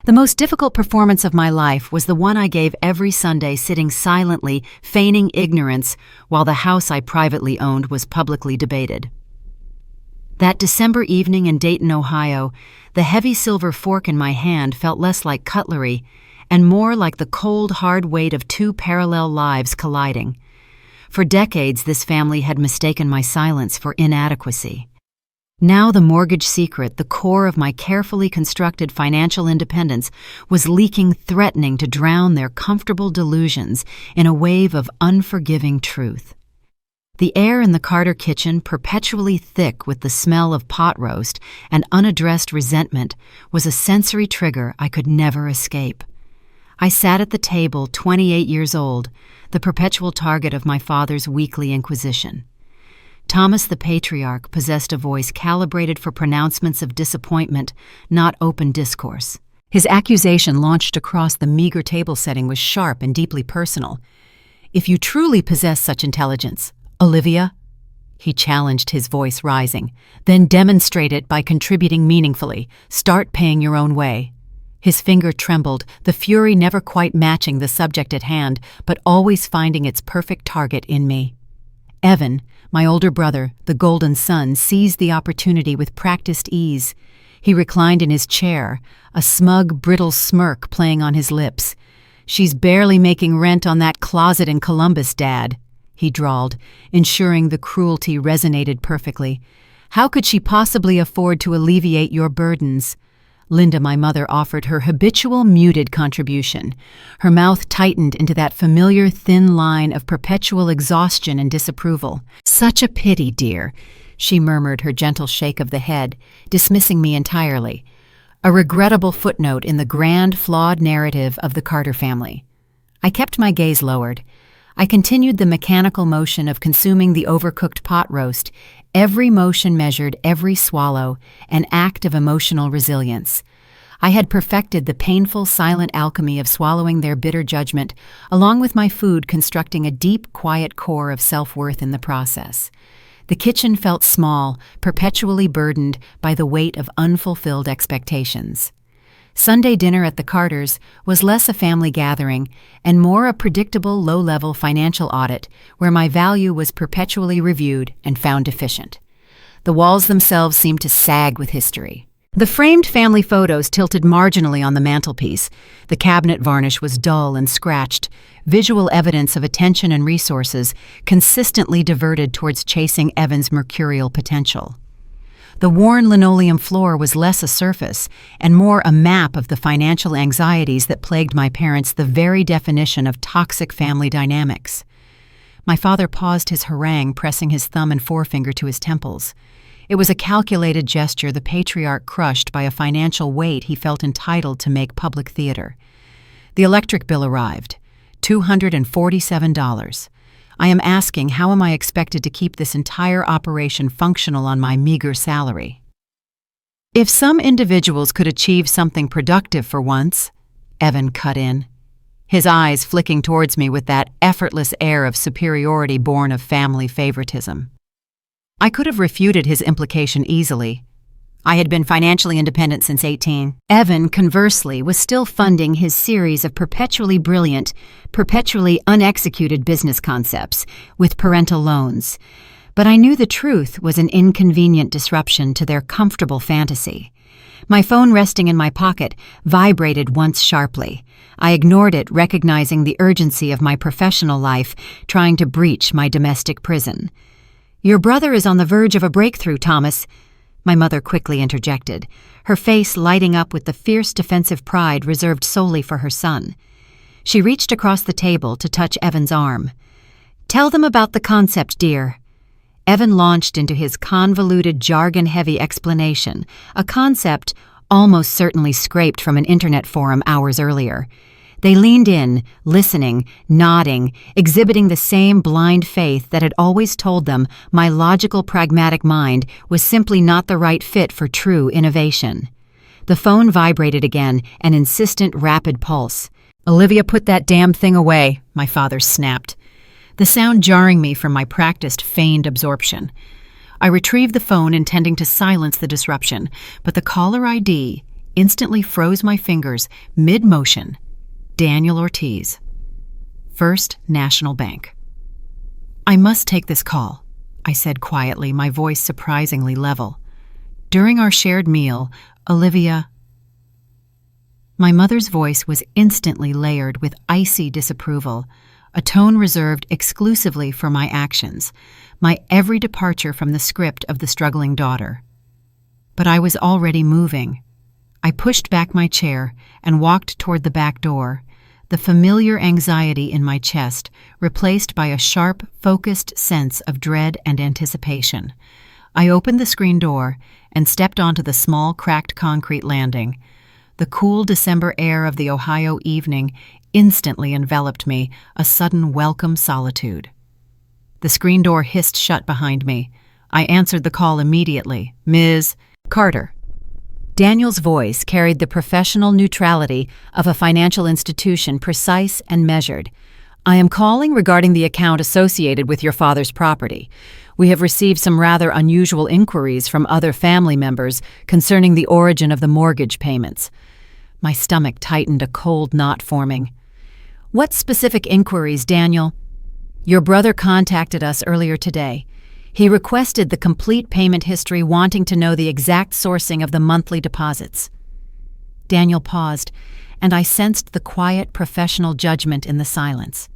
The most difficult performance of my life was the one I gave every Sunday, sitting silently, feigning ignorance, while the house I privately owned was publicly debated. That December evening in Dayton, Ohio, the heavy silver fork in my hand felt less like cutlery and more like the cold, hard weight of two parallel lives colliding. For decades, this family had mistaken my silence for inadequacy. Now the mortgage secret, the core of my carefully constructed financial independence, was leaking, threatening to drown their comfortable delusions in a wave of unforgiving truth. The air in the Carter kitchen, perpetually thick with the smell of pot roast and unaddressed resentment, was a sensory trigger I could never escape. I sat at the table, 28 years old, the perpetual target of my father's weekly inquisition. Thomas the patriarch possessed a voice calibrated for pronouncements of disappointment, not open discourse. His accusation launched across the meager table setting was sharp and deeply personal. "If you truly possess such intelligence, Olivia," he challenged, his voice rising, "then demonstrate it by contributing meaningfully. Start paying your own way." His finger trembled, the fury never quite matching the subject at hand, but always finding its perfect target in me. Evan, my older brother, the golden son, seized the opportunity with practiced ease. He reclined in his chair, a smug, brittle smirk playing on his lips. "She's barely making rent on that closet in Columbus, Dad," he drawled, ensuring the cruelty resonated perfectly. "How could she possibly afford to alleviate your burdens?" Linda, my mother, offered her habitual muted contribution. Her mouth tightened into that familiar thin line of perpetual exhaustion and disapproval. "Such a pity, dear," she murmured, her gentle shake of the head, dismissing me entirely. A regrettable footnote in the grand, flawed narrative of the Carter family. I kept my gaze lowered. I continued the mechanical motion of consuming the overcooked pot roast, every motion measured, every swallow, an act of emotional resilience. I had perfected the painful, silent alchemy of swallowing their bitter judgment, along with my food constructing a deep, quiet core of self-worth in the process. The kitchen felt small, perpetually burdened by the weight of unfulfilled expectations. Sunday dinner at the Carters was less a family gathering and more a predictable low-level financial audit where my value was perpetually reviewed and found deficient. The walls themselves seemed to sag with history. The framed family photos tilted marginally on the mantelpiece. The cabinet varnish was dull and scratched, visual evidence of attention and resources consistently diverted towards chasing Evan's mercurial potential. The worn linoleum floor was less a surface and more a map of the financial anxieties that plagued my parents, the very definition of toxic family dynamics. My father paused his harangue, pressing his thumb and forefinger to his temples. It was a calculated gesture, the patriarch crushed by a financial weight he felt entitled to make public theater. The electric bill arrived, $247. I am asking, how am I expected to keep this entire operation functional on my meager salary? "If some individuals could achieve something productive for once," Evan cut in, his eyes flicking towards me with that effortless air of superiority born of family favoritism. I could have refuted his implication easily. I had been financially independent since 18. Evan, conversely, was still funding his series of perpetually brilliant, perpetually unexecuted business concepts with parental loans. But I knew the truth was an inconvenient disruption to their comfortable fantasy. My phone, resting in my pocket, vibrated once sharply. I ignored it, recognizing the urgency of my professional life trying to breach my domestic prison. "Your brother is on the verge of a breakthrough, Thomas," my mother quickly interjected, her face lighting up with the fierce defensive pride reserved solely for her son. She reached across the table to touch Evan's arm. "Tell them about the concept, dear." Evan launched into his convoluted, jargon-heavy explanation, a concept almost certainly scraped from an internet forum hours earlier. They leaned in, listening, nodding, exhibiting the same blind faith that had always told them my logical, pragmatic mind was simply not the right fit for true innovation. The phone vibrated again, an insistent, rapid pulse. "Olivia, put that damn thing away," my father snapped, the sound jarring me from my practiced, feigned absorption. I retrieved the phone, intending to silence the disruption, but the caller ID, instantly froze my fingers mid-motion. Daniel Ortiz. First National Bank. "I must take this call," I said quietly, my voice surprisingly level. "During our shared meal, Olivia—" My mother's voice was instantly layered with icy disapproval, a tone reserved exclusively for my actions, my every departure from the script of the struggling daughter. But I was already moving. I pushed back my chair and walked toward the back door, the familiar anxiety in my chest replaced by a sharp, focused sense of dread and anticipation. I opened the screen door and stepped onto the small, cracked concrete landing. The cool December air of the Ohio evening instantly enveloped me, a sudden welcome solitude. The screen door hissed shut behind me. I answered the call immediately. "Ms. Carter." Daniel's voice carried the professional neutrality of a financial institution, precise and measured. "I am calling regarding the account associated with your father's property. We have received some rather unusual inquiries from other family members concerning the origin of the mortgage payments." My stomach tightened, a cold knot forming. "What specific inquiries, Daniel?" "Your brother contacted us earlier today. He requested the complete payment history, wanting to know the exact sourcing of the monthly deposits." Daniel paused, and I sensed the quiet professional judgment in the silence.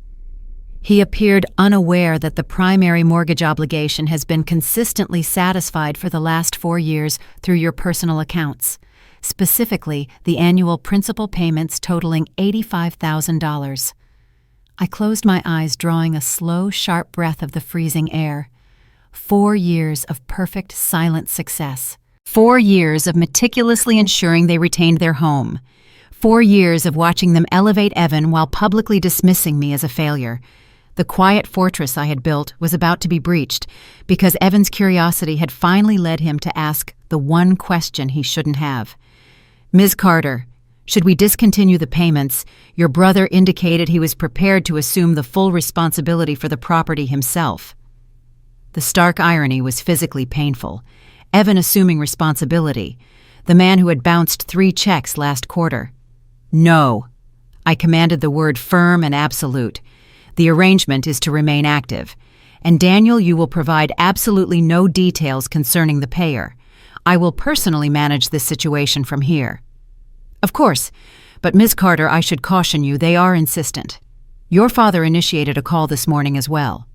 "He appeared unaware that the primary mortgage obligation has been consistently satisfied for the last 4 years through your personal accounts, specifically the annual principal payments totaling $85,000. I closed my eyes, drawing a slow, sharp breath of the freezing air. 4 years of perfect, silent success. 4 years of meticulously ensuring they retained their home. 4 years of watching them elevate Evan while publicly dismissing me as a failure. The quiet fortress I had built was about to be breached because Evan's curiosity had finally led him to ask the one question he shouldn't have. "Ms. Carter, should we discontinue the payments? Your brother indicated he was prepared to assume the full responsibility for the property himself." The stark irony was physically painful. Evan assuming responsibility, the man who had bounced 3 checks last quarter. "No." I commanded the word firm and absolute. "The arrangement is to remain active. And Daniel, you will provide absolutely no details concerning the payer. I will personally manage this situation from here." "Of course, but Ms. Carter, I should caution you, they are insistent. Your father initiated a call this morning as well."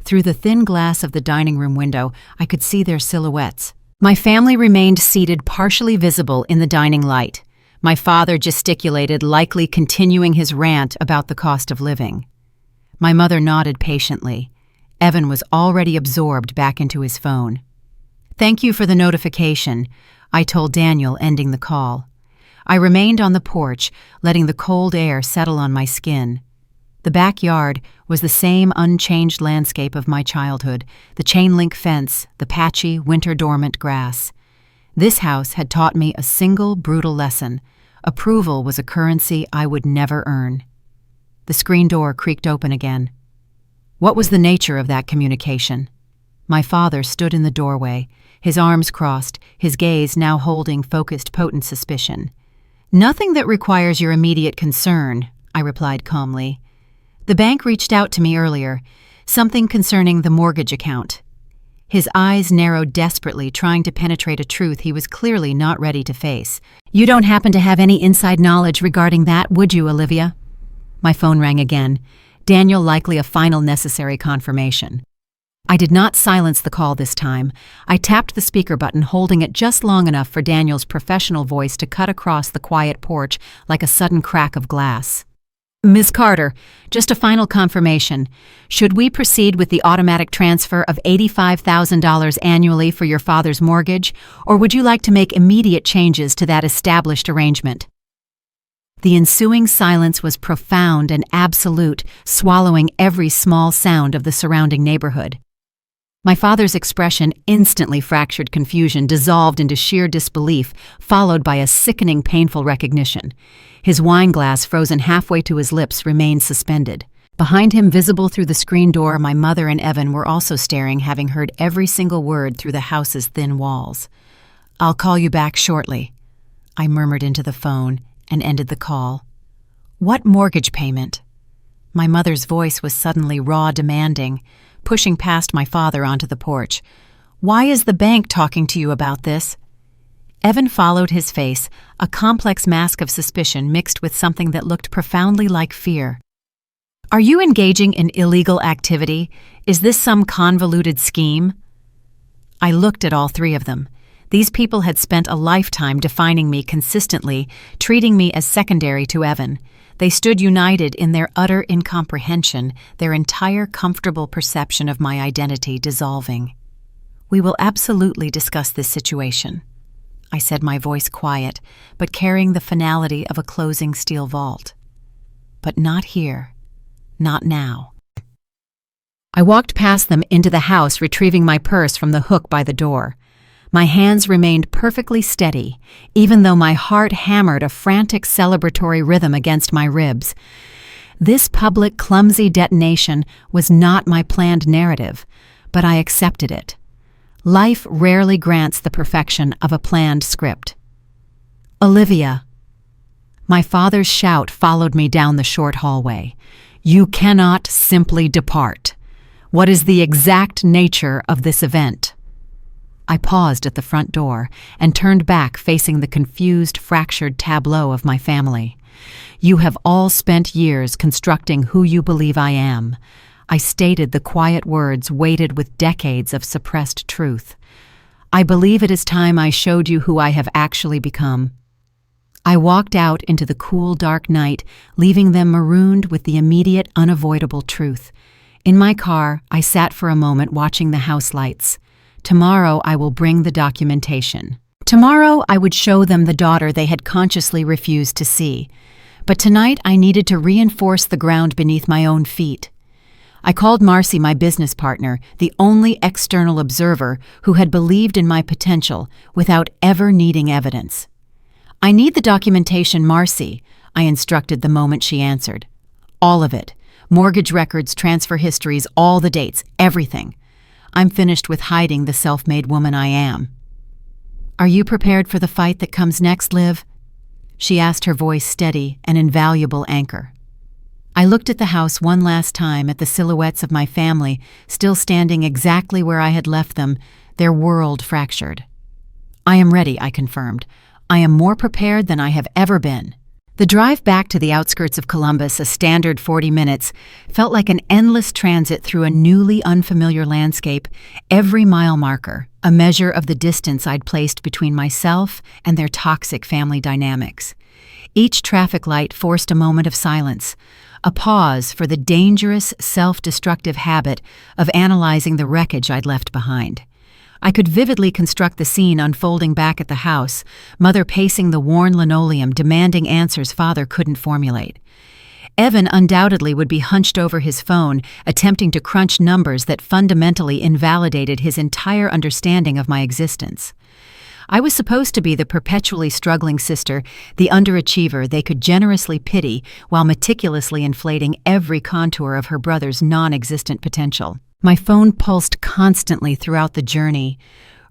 Through the thin glass of the dining room window, I could see their silhouettes. My family remained seated, partially visible in the dining light. My father gesticulated, likely continuing his rant about the cost of living. My mother nodded patiently. Evan was already absorbed back into his phone. "Thank you for the notification," I told Daniel, ending the call. I remained on the porch, letting the cold air settle on my skin. The backyard was the same unchanged landscape of my childhood, the chain-link fence, the patchy, winter-dormant grass. This house had taught me a single brutal lesson. Approval was a currency I would never earn. The screen door creaked open again. What was the nature of that communication? My father stood in the doorway, his arms crossed, his gaze now holding focused, potent suspicion. "Nothing that requires your immediate concern," I replied calmly. "The bank reached out to me earlier, something concerning the mortgage account." His eyes narrowed desperately, trying to penetrate a truth he was clearly not ready to face. "You don't happen to have any inside knowledge regarding that, would you, Olivia?" My phone rang again. Daniel likely a final necessary confirmation. I did not silence the call this time. I tapped the speaker button, holding it just long enough for Daniel's professional voice to cut across the quiet porch like a sudden crack of glass. "Ms. Carter, just a final confirmation. Should we proceed with the automatic transfer of $85,000 annually for your father's mortgage, or would you like to make immediate changes to that established arrangement?" The ensuing silence was profound and absolute, swallowing every small sound of the surrounding neighborhood. My father's expression instantly fractured confusion, dissolved into sheer disbelief, followed by a sickening, painful recognition. His wine glass, frozen halfway to his lips, remained suspended. Behind him, visible through the screen door, my mother and Evan were also staring, having heard every single word through the house's thin walls. "I'll call you back shortly." I murmured into the phone and ended the call. What mortgage payment? My mother's voice was suddenly raw, demanding, pushing past my father onto the porch. Why is the bank talking to you about this? Evan followed his face, a complex mask of suspicion mixed with something that looked profoundly like fear. Are you engaging in illegal activity? Is this some convoluted scheme? I looked at all three of them. These people had spent a lifetime defining me consistently, treating me as secondary to Evan. They stood united in their utter incomprehension, their entire comfortable perception of my identity dissolving. We will absolutely discuss this situation, I said, my voice quiet, but carrying the finality of a closing steel vault. But not here. Not now. I walked past them into the house, retrieving my purse from the hook by the door. My hands remained perfectly steady, even though my heart hammered a frantic celebratory rhythm against my ribs. This public, clumsy detonation was not my planned narrative, but I accepted it. Life rarely grants the perfection of a planned script. Olivia. My father's shout followed me down the short hallway. You cannot simply depart. What is the exact nature of this event? I paused at the front door and turned back, facing the confused, fractured tableau of my family. You have all spent years constructing who you believe I am. I stated the quiet words weighted with decades of suppressed truth. I believe it is time I showed you who I have actually become. I walked out into the cool, dark night, leaving them marooned with the immediate, unavoidable truth. In my car, I sat for a moment watching the house lights. Tomorrow I will bring the documentation. Tomorrow I would show them the daughter they had consciously refused to see. But tonight I needed to reinforce the ground beneath my own feet. I called Marcy, my business partner, the only external observer who had believed in my potential without ever needing evidence. I need the documentation, Marcy, I instructed the moment she answered. All of it. Mortgage records, transfer histories, all the dates, everything. I'm finished with hiding the self-made woman I am. Are you prepared for the fight that comes next, Liv? She asked, her voice steady, an invaluable anchor. I looked at the house one last time, at the silhouettes of my family, still standing exactly where I had left them, their world fractured. I am ready, I confirmed. I am more prepared than I have ever been. The drive back to the outskirts of Columbus, a standard 40 minutes, felt like an endless transit through a newly unfamiliar landscape, every mile marker, a measure of the distance I'd placed between myself and their toxic family dynamics. Each traffic light forced a moment of silence, a pause for the dangerous, self-destructive habit of analyzing the wreckage I'd left behind. I could vividly construct the scene unfolding back at the house, Mother pacing the worn linoleum, demanding answers Father couldn't formulate. Evan undoubtedly would be hunched over his phone, attempting to crunch numbers that fundamentally invalidated his entire understanding of my existence. I was supposed to be the perpetually struggling sister, the underachiever they could generously pity while meticulously inflating every contour of her brother's non-existent potential. My phone pulsed constantly throughout the journey.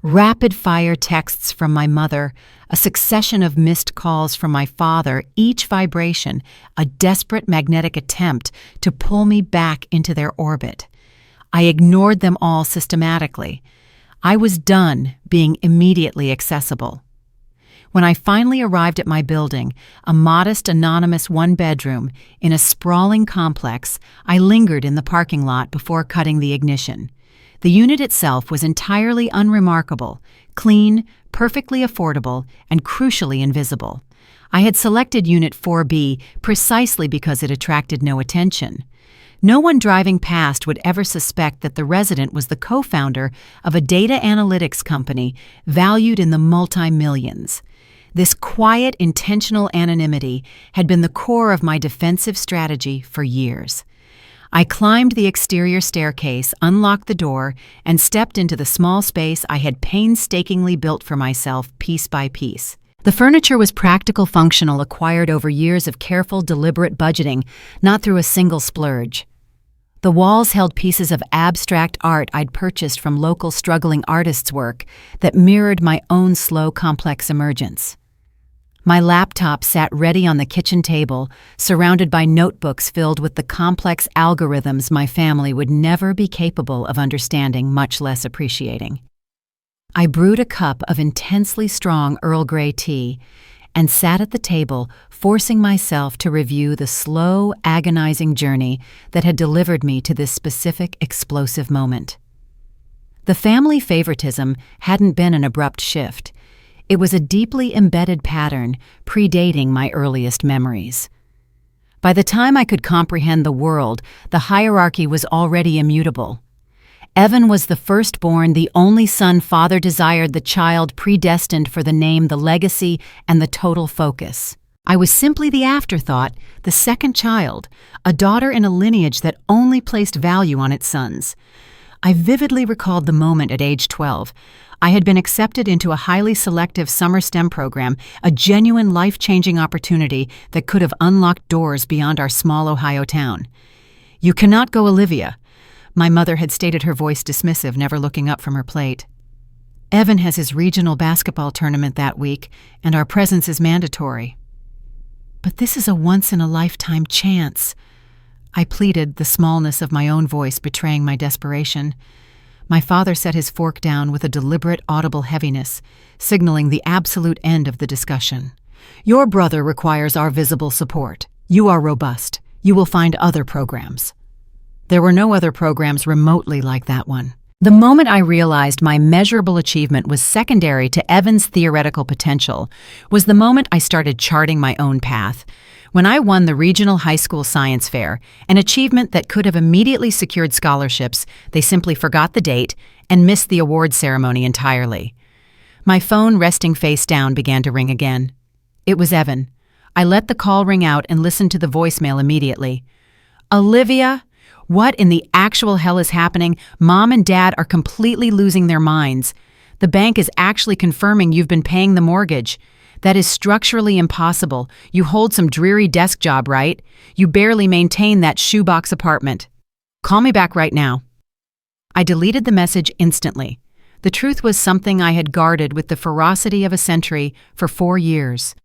Rapid-fire texts from my mother, a succession of missed calls from my father, each vibration a desperate magnetic attempt to pull me back into their orbit. I ignored them all systematically. I was done being immediately accessible. When I finally arrived at my building, a modest, anonymous one-bedroom in a sprawling complex, I lingered in the parking lot before cutting the ignition. The unit itself was entirely unremarkable, clean, perfectly affordable, and crucially invisible. I had selected Unit 4B precisely because it attracted no attention. No one driving past would ever suspect that the resident was the co-founder of a data analytics company valued in the multi-millions. This quiet, intentional anonymity had been the core of my defensive strategy for years. I climbed the exterior staircase, unlocked the door, and stepped into the small space I had painstakingly built for myself piece by piece. The furniture was practical, functional, acquired over years of careful, deliberate budgeting, not through a single splurge. The walls held pieces of abstract art I'd purchased from local struggling artists' work that mirrored my own slow, complex emergence. My laptop sat ready on the kitchen table, surrounded by notebooks filled with the complex algorithms my family would never be capable of understanding, much less appreciating. I brewed a cup of intensely strong Earl Grey tea and sat at the table, forcing myself to review the slow, agonizing journey that had delivered me to this specific, explosive moment. The family favoritism hadn't been an abrupt shift. It was a deeply embedded pattern predating my earliest memories. By the time I could comprehend the world, the hierarchy was already immutable. Evan was the firstborn, the only son father desired, the child predestined for the name, the legacy, and the total focus. I was simply the afterthought, the second child, a daughter in a lineage that only placed value on its sons. I vividly recalled the moment at age 12. I had been accepted into a highly selective summer STEM program, a genuine life-changing opportunity that could have unlocked doors beyond our small Ohio town. "You cannot go, Olivia," my mother had stated, her voice dismissive, never looking up from her plate. "Evan has his regional basketball tournament that week, and our presence is mandatory." "But this is a once-in-a-lifetime chance," I pleaded, the smallness of my own voice betraying my desperation. My father set his fork down with a deliberate, audible heaviness, signaling the absolute end of the discussion. "Your brother requires our visible support. You are robust. You will find other programs." There were no other programs remotely like that one. The moment I realized my measurable achievement was secondary to Evan's theoretical potential was the moment I started charting my own path. When I won the regional high school science fair, an achievement that could have immediately secured scholarships, they simply forgot the date and missed the award ceremony entirely. My phone, resting face down, began to ring again. It was Evan. I let the call ring out and listened to the voicemail immediately. "Olivia, what in the actual hell is happening? Mom and Dad are completely losing their minds. The bank is actually confirming you've been paying the mortgage. That is structurally impossible. You hold some dreary desk job, right? You barely maintain that shoebox apartment. Call me back right now." I deleted the message instantly. The truth was something I had guarded with the ferocity of a sentry for 4 years.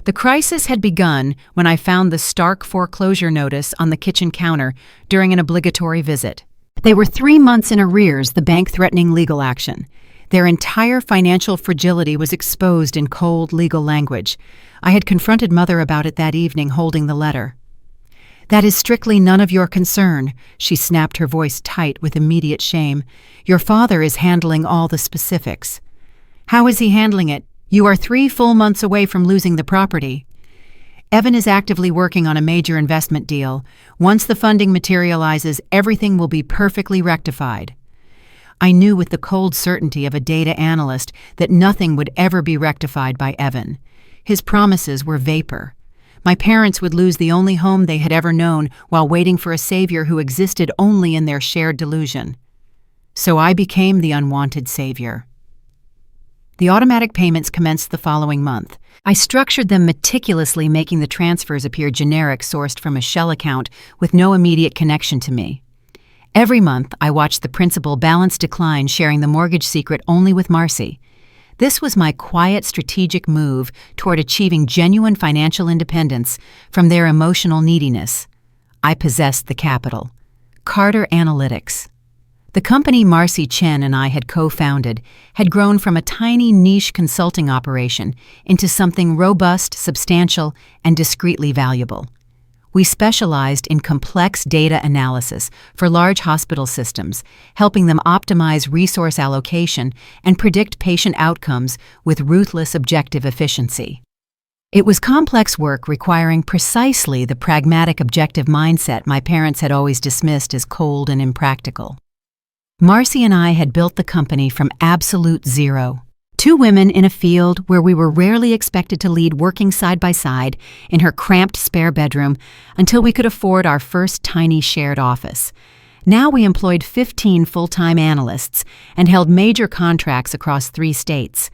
The crisis had begun when I found the stark foreclosure notice on the kitchen counter during an obligatory visit. They were 3 months in arrears, the bank threatening legal action. Their entire financial fragility was exposed in cold legal language. I had confronted Mother about it that evening, holding the letter. "That is strictly none of your concern," she snapped, her voice tight with immediate shame. "Your father is handling all the specifics." "How is he handling it? You are 3 full months away from losing the property." "Evan is actively working on a major investment deal. Once the funding materializes, everything will be perfectly rectified." I knew with the cold certainty of a data analyst that nothing would ever be rectified by Evan. His promises were vapor. My parents would lose the only home they had ever known while waiting for a savior who existed only in their shared delusion. So I became the unwanted savior. The automatic payments commenced the following month. I structured them meticulously, making the transfers appear generic, sourced from a shell account with no immediate connection to me. Every month, I watched the principal balance decline, sharing the mortgage secret only with Marcy. This was my quiet, strategic move toward achieving genuine financial independence from their emotional neediness. I possessed the capital. Carter Analytics. The company Marcy Chen and I had co-founded had grown from a tiny niche consulting operation into something robust, substantial, and discreetly valuable. We specialized in complex data analysis for large hospital systems, helping them optimize resource allocation and predict patient outcomes with ruthless objective efficiency. It was complex work requiring precisely the pragmatic objective mindset my parents had always dismissed as cold and impractical. Marcy and I had built the company from absolute zero. 2 women in a field where we were rarely expected to lead, working side by side in her cramped spare bedroom until we could afford our first tiny shared office. Now we employed 15 full-time analysts and held major contracts across 3 states.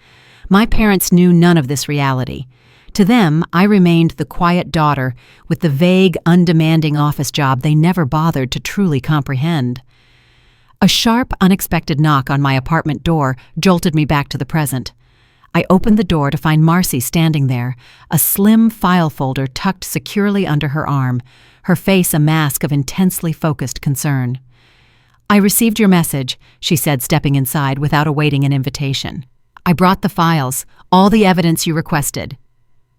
My parents knew none of this reality. To them, I remained the quiet daughter with the vague, undemanding office job they never bothered to truly comprehend. A sharp, unexpected knock on my apartment door jolted me back to the present. I opened the door to find Marcy standing there, a slim file folder tucked securely under her arm, her face a mask of intensely focused concern. "I received your message," she said, stepping inside without awaiting an invitation. "I brought the files, all the evidence you requested."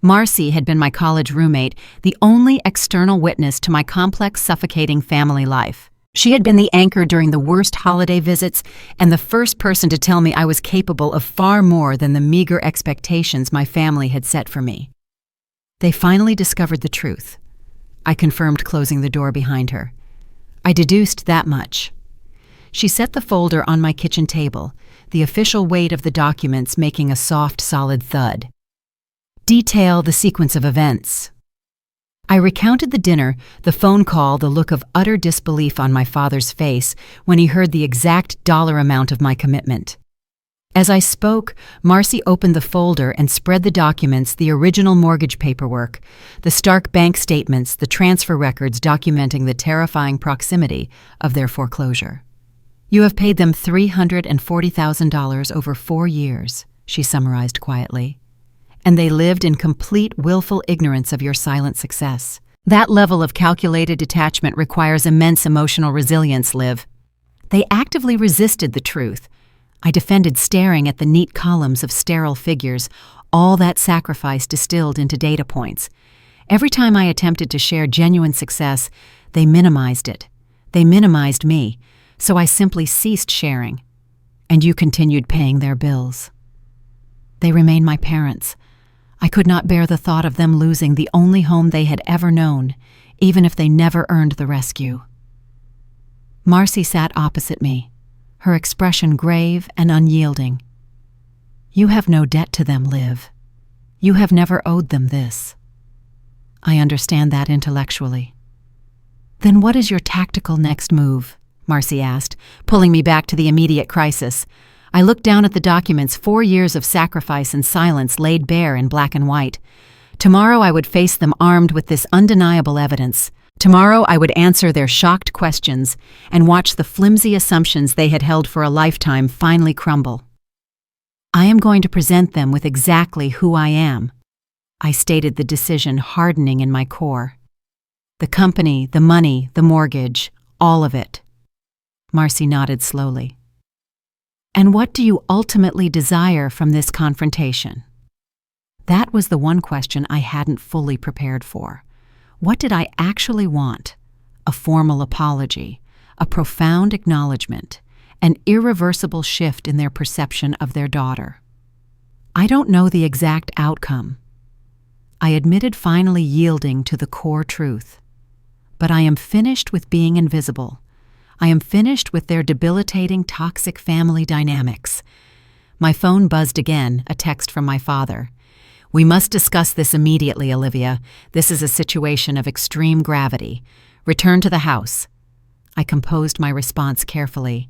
Marcy had been my college roommate, the only external witness to my complex, suffocating family life. She had been the anchor during the worst holiday visits and the first person to tell me I was capable of far more than the meager expectations my family had set for me. "They finally discovered the truth," I confirmed, closing the door behind her. "I deduced that much." She set the folder on my kitchen table, the official weight of the documents making a soft, solid thud. "Detail the sequence of events." I recounted the dinner, the phone call, the look of utter disbelief on my father's face when he heard the exact dollar amount of my commitment. As I spoke, Marcy opened the folder and spread the documents, the original mortgage paperwork, the stark bank statements, the transfer records documenting the terrifying proximity of their foreclosure. "You have paid them $340,000 over 4 years, she summarized quietly. "And they lived in complete willful ignorance of your silent success. That level of calculated detachment requires immense emotional resilience, Liv." They actively resisted the truth. I defended staring at the neat columns of sterile figures, all that sacrifice distilled into data points. Every time I attempted to share genuine success, they minimized it. They minimized me, so I simply ceased sharing. "And you continued paying their bills." "They remain my parents. I could not bear the thought of them losing the only home they had ever known, even if they never earned the rescue." Marcy sat opposite me, her expression grave and unyielding. "You have no debt to them, Liv. You have never owed them this." "I understand that intellectually." "Then what is your tactical next move?" Marcy asked, pulling me back to the immediate crisis. I looked down at the documents, 4 years of sacrifice and silence laid bare in black and white. Tomorrow I would face them armed with this undeniable evidence. Tomorrow I would answer their shocked questions and watch the flimsy assumptions they had held for a lifetime finally crumble. "I am going to present them with exactly who I am," I stated, the decision hardening in my core. "The company, the money, the mortgage, all of it." Marcy nodded slowly. "And what do you ultimately desire from this confrontation?" That was the one question I hadn't fully prepared for. What did I actually want? A formal apology, a profound acknowledgement, an irreversible shift in their perception of their daughter. "I don't know the exact outcome," I admitted, finally yielding to the core truth. "But I am finished with being invisible. I am finished with their debilitating, toxic family dynamics." My phone buzzed again, a text from my father. "We must discuss this immediately, Olivia. This is a situation of extreme gravity. Return to the house." I composed my response carefully.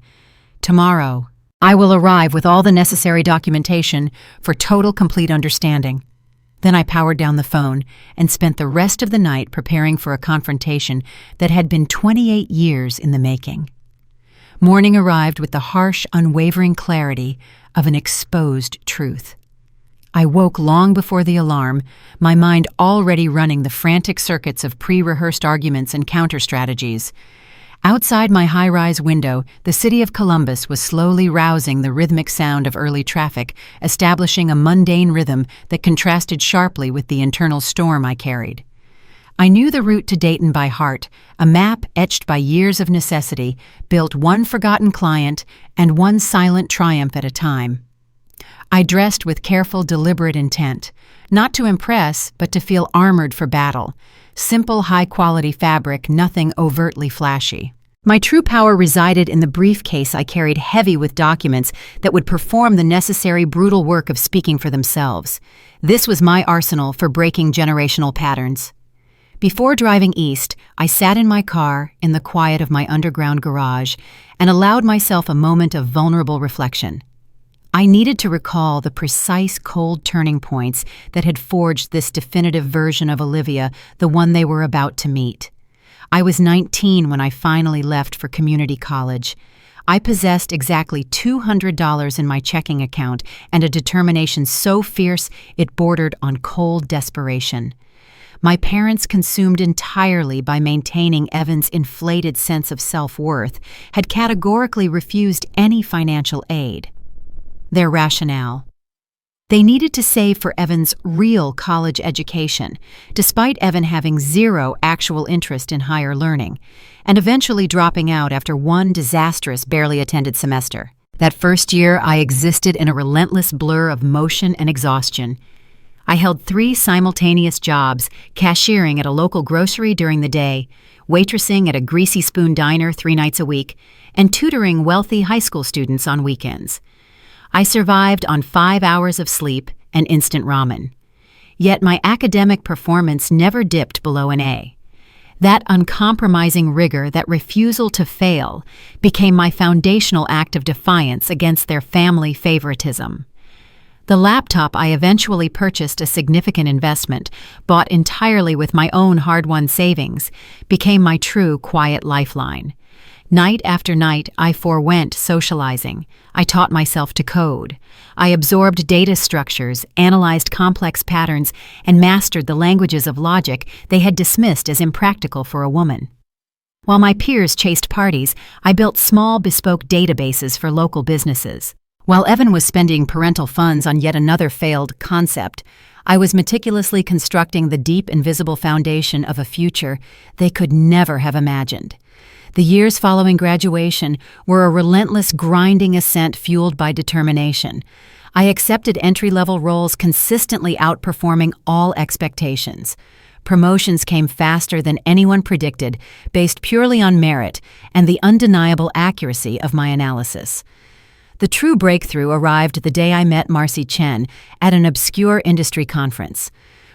"Tomorrow, I will arrive with all the necessary documentation for total, complete understanding." Then I powered down the phone and spent the rest of the night preparing for a confrontation that had been 28 years in the making. Morning arrived with the harsh, unwavering clarity of an exposed truth. I woke long before the alarm, my mind already running the frantic circuits of pre-rehearsed arguments and counter-strategies. Outside my high-rise window, the city of Columbus was slowly rousing the rhythmic sound of early traffic, establishing a mundane rhythm that contrasted sharply with the internal storm I carried. I knew the route to Dayton by heart, a map etched by years of necessity, built one forgotten client and one silent triumph at a time. I dressed with careful, deliberate intent, not to impress, but to feel armored for battle. Simple, high-quality fabric, nothing overtly flashy. My true power resided in the briefcase I carried, heavy with documents that would perform the necessary brutal work of speaking for themselves. This was my arsenal for breaking generational patterns. Before driving east, I sat in my car in the quiet of my underground garage and allowed myself a moment of vulnerable reflection. I needed to recall the precise, cold turning points that had forged this definitive version of Olivia, the one they were about to meet. I was 19 when I finally left for community college. I possessed exactly $200 in my checking account and a determination so fierce it bordered on cold desperation. My parents, consumed entirely by maintaining Evan's inflated sense of self-worth, had categorically refused any financial aid. Their rationale: they needed to save for Evan's real college education, despite Evan having zero actual interest in higher learning, and eventually dropping out after one disastrous, barely attended semester. That first year, I existed in a relentless blur of motion and exhaustion. I held 3 simultaneous jobs, cashiering at a local grocery during the day, waitressing at a Greasy Spoon diner 3 nights a week, and tutoring wealthy high school students on weekends. I survived on 5 hours of sleep and instant ramen. Yet my academic performance never dipped below an A. That uncompromising rigor, that refusal to fail, became my foundational act of defiance against their family favoritism. The laptop I eventually purchased, a significant investment, bought entirely with my own hard-won savings, became my true quiet lifeline. Night after night, I forewent socializing. I taught myself to code. I absorbed data structures, analyzed complex patterns, and mastered the languages of logic they had dismissed as impractical for a woman. While my peers chased parties, I built small, bespoke databases for local businesses. While Evan was spending parental funds on yet another failed concept, I was meticulously constructing the deep, invisible foundation of a future they could never have imagined. The years following graduation were a relentless, grinding ascent fueled by determination. I accepted entry-level roles consistently outperforming all expectations. Promotions came faster than anyone predicted, based purely on merit and the undeniable accuracy of my analysis. The true breakthrough arrived the day I met Marcy Chen at an obscure industry conference.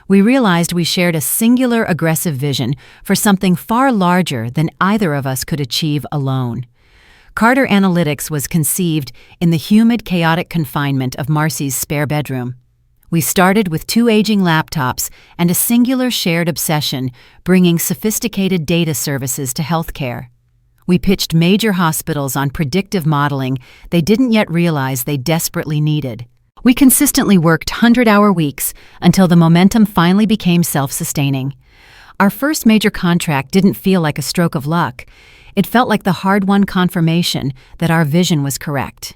We realized we shared a singular, aggressive vision for something far larger than either of us could achieve alone. Carter Analytics was conceived in the humid, chaotic confinement of Marcy's spare bedroom. We started with 2 aging laptops and a singular shared obsession, bringing sophisticated data services to healthcare. We pitched major hospitals on predictive modeling they didn't yet realize they desperately needed. We consistently worked 100-hour weeks until the momentum finally became self-sustaining. Our first major contract didn't feel like a stroke of luck. It felt like the hard-won confirmation that our vision was correct.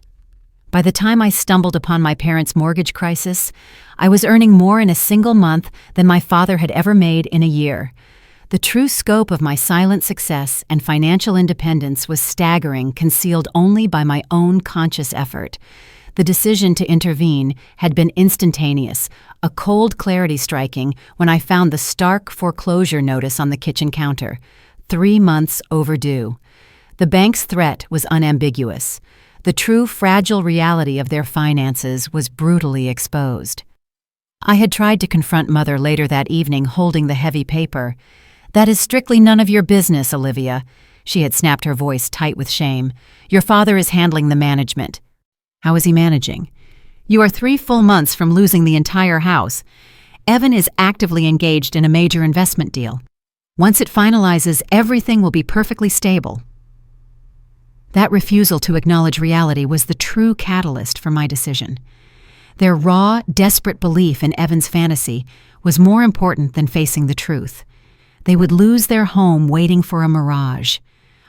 By the time I stumbled upon my parents' mortgage crisis, I was earning more in a single month than my father had ever made in a year. The true scope of my silent success and financial independence was staggering, concealed only by my own conscious effort. The decision to intervene had been instantaneous, a cold clarity striking when I found the stark foreclosure notice on the kitchen counter. 3 months overdue. The bank's threat was unambiguous. The true fragile reality of their finances was brutally exposed. I had tried to confront Mother later that evening, holding the heavy paper. "That is strictly none of your business, Olivia." She had snapped, her voice tight with shame. "Your father is handling the management." "How is he managing?" "You are 3 full months from losing the entire house. Evan is actively engaged in a major investment deal. Once it finalizes, everything will be perfectly stable." That refusal to acknowledge reality was the true catalyst for my decision. Their raw, desperate belief in Evan's fantasy was more important than facing the truth. They would lose their home waiting for a mirage.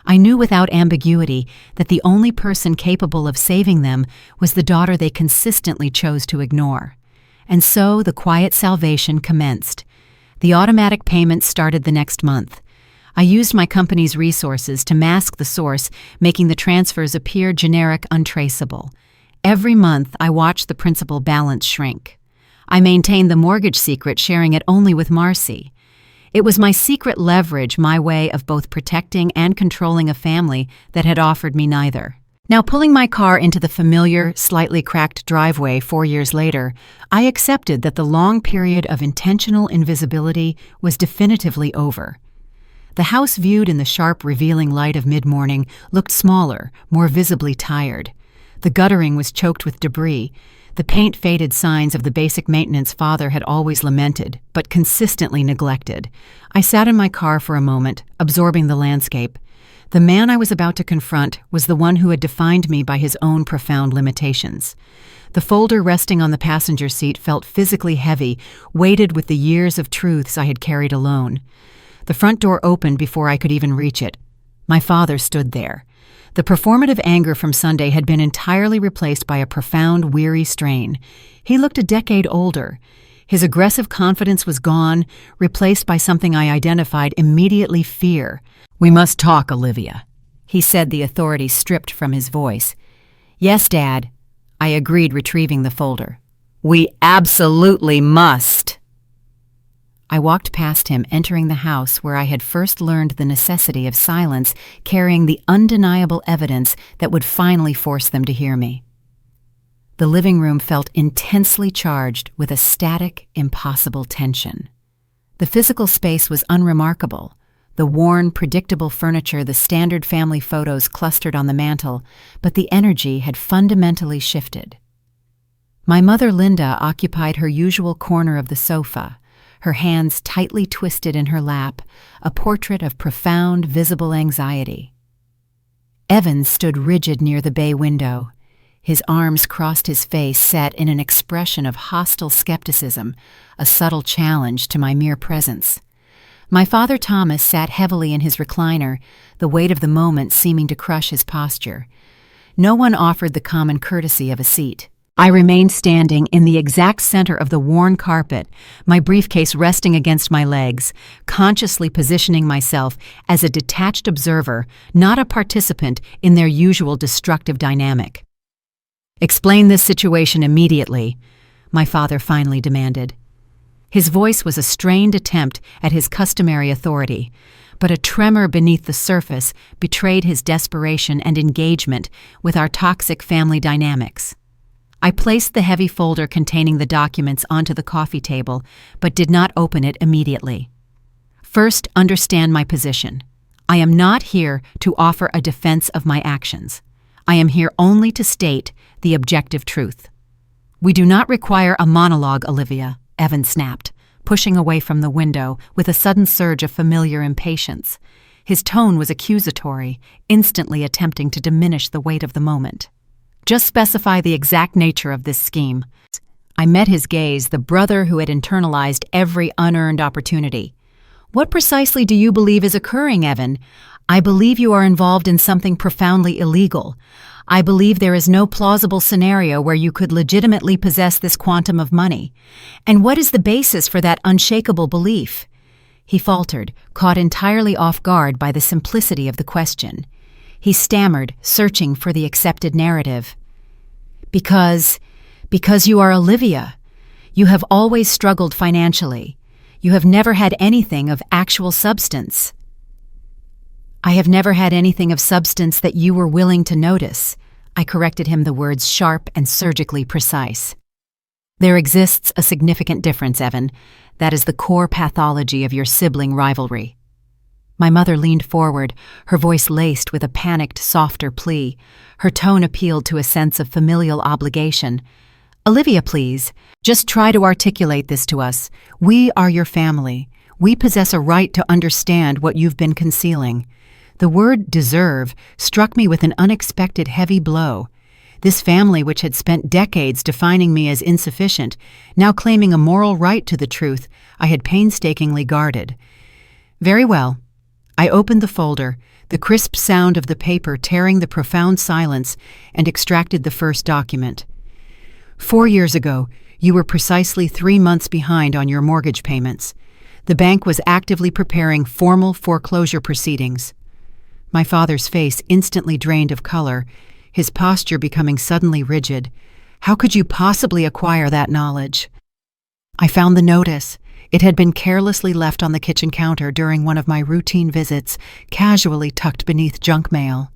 I knew without ambiguity that the only person capable of saving them was the daughter they consistently chose to ignore. And so the quiet salvation commenced. The automatic payments started the next month. I used my company's resources to mask the source, making the transfers appear generic, untraceable. Every month, I watched the principal balance shrink. I maintained the mortgage secret, sharing it only with Marcy. It was my secret leverage, my way of both protecting and controlling a family that had offered me neither. Now, pulling my car into the familiar, slightly cracked driveway 4 years later, I accepted that the long period of intentional invisibility was definitively over. The house, viewed in the sharp, revealing light of mid-morning, looked smaller, more visibly tired. The guttering was choked with debris. The paint-faded signs of the basic maintenance Father had always lamented, but consistently neglected. I sat in my car for a moment, absorbing the landscape. The man I was about to confront was the one who had defined me by his own profound limitations. The folder resting on the passenger seat felt physically heavy, weighted with the years of truths I had carried alone. The front door opened before I could even reach it. My father stood there. The performative anger from Sunday had been entirely replaced by a profound, weary strain. He looked a decade older. His aggressive confidence was gone, replaced by something I identified immediately: fear. "We must talk, Olivia," he said, the authority stripped from his voice. "Yes, Dad," I agreed, retrieving the folder. "We absolutely must." I walked past him, entering the house where I had first learned the necessity of silence, carrying the undeniable evidence that would finally force them to hear me. The living room felt intensely charged with a static, impossible tension. The physical space was unremarkable. The worn, predictable furniture, the standard family photos clustered on the mantel, but the energy had fundamentally shifted. My mother, Linda, occupied her usual corner of the sofa, her hands tightly twisted in her lap, a portrait of profound, visible anxiety. Evan stood rigid near the bay window. His arms crossed his face, set in an expression of hostile skepticism, a subtle challenge to my mere presence. My father, Thomas, sat heavily in his recliner, the weight of the moment seeming to crush his posture. No one offered the common courtesy of a seat. I remained standing in the exact center of the worn carpet, my briefcase resting against my legs, consciously positioning myself as a detached observer, not a participant in their usual destructive dynamic. "Explain this situation immediately," my father finally demanded. His voice was a strained attempt at his customary authority, but a tremor beneath the surface betrayed his desperation and engagement with our toxic family dynamics. I placed the heavy folder containing the documents onto the coffee table, but did not open it immediately. "First, understand my position. I am not here to offer a defense of my actions. I am here only to state the objective truth." "We do not require a monologue, Olivia," Evan snapped, pushing away from the window with a sudden surge of familiar impatience. His tone was accusatory, instantly attempting to diminish the weight of the moment. "Just specify the exact nature of this scheme." I met his gaze, the brother who had internalized every unearned opportunity. "What precisely do you believe is occurring, Evan? I believe you are involved in something profoundly illegal. I believe there is no plausible scenario where you could legitimately possess this quantum of money. And what is the basis for that unshakable belief?" He faltered, caught entirely off guard by the simplicity of the question. He stammered, searching for the accepted narrative. Because you are Olivia. You have always struggled financially. You have never had anything of actual substance." "I have never had anything of substance that you were willing to notice." I corrected him, the words sharp and surgically precise. "There exists a significant difference, Evan. That is the core pathology of your sibling rivalry." My mother leaned forward, her voice laced with a panicked, softer plea. Her tone appealed to a sense of familial obligation. "Olivia, please, just try to articulate this to us. We are your family. We possess a right to understand what you've been concealing." The word "deserve" struck me with an unexpected heavy blow. This family, which had spent decades defining me as insufficient, now claiming a moral right to the truth I had painstakingly guarded. "Very well." I opened the folder, the crisp sound of the paper tearing the profound silence, and extracted the first document. 4 years ago, you were precisely 3 months behind on your mortgage payments. The bank was actively preparing formal foreclosure proceedings. My father's face instantly drained of color, his posture becoming suddenly rigid. "How could you possibly acquire that knowledge?" I found the notice. It had been carelessly left on the kitchen counter during one of my routine visits, casually tucked beneath junk mail.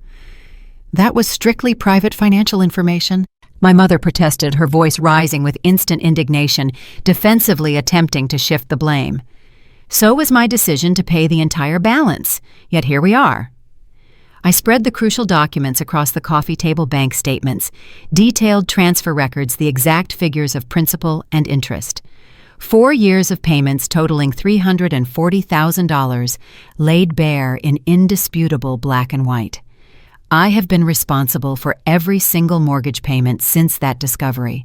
"That was strictly private financial information," my mother protested, her voice rising with instant indignation, defensively attempting to shift the blame. "So was my decision to pay the entire balance, yet here we are." I spread the crucial documents across the coffee table: bank statements, detailed transfer records, the exact figures of principal and interest. 4 years of payments totaling $340,000 laid bare in indisputable black and white. I have been responsible for every single mortgage payment since that discovery.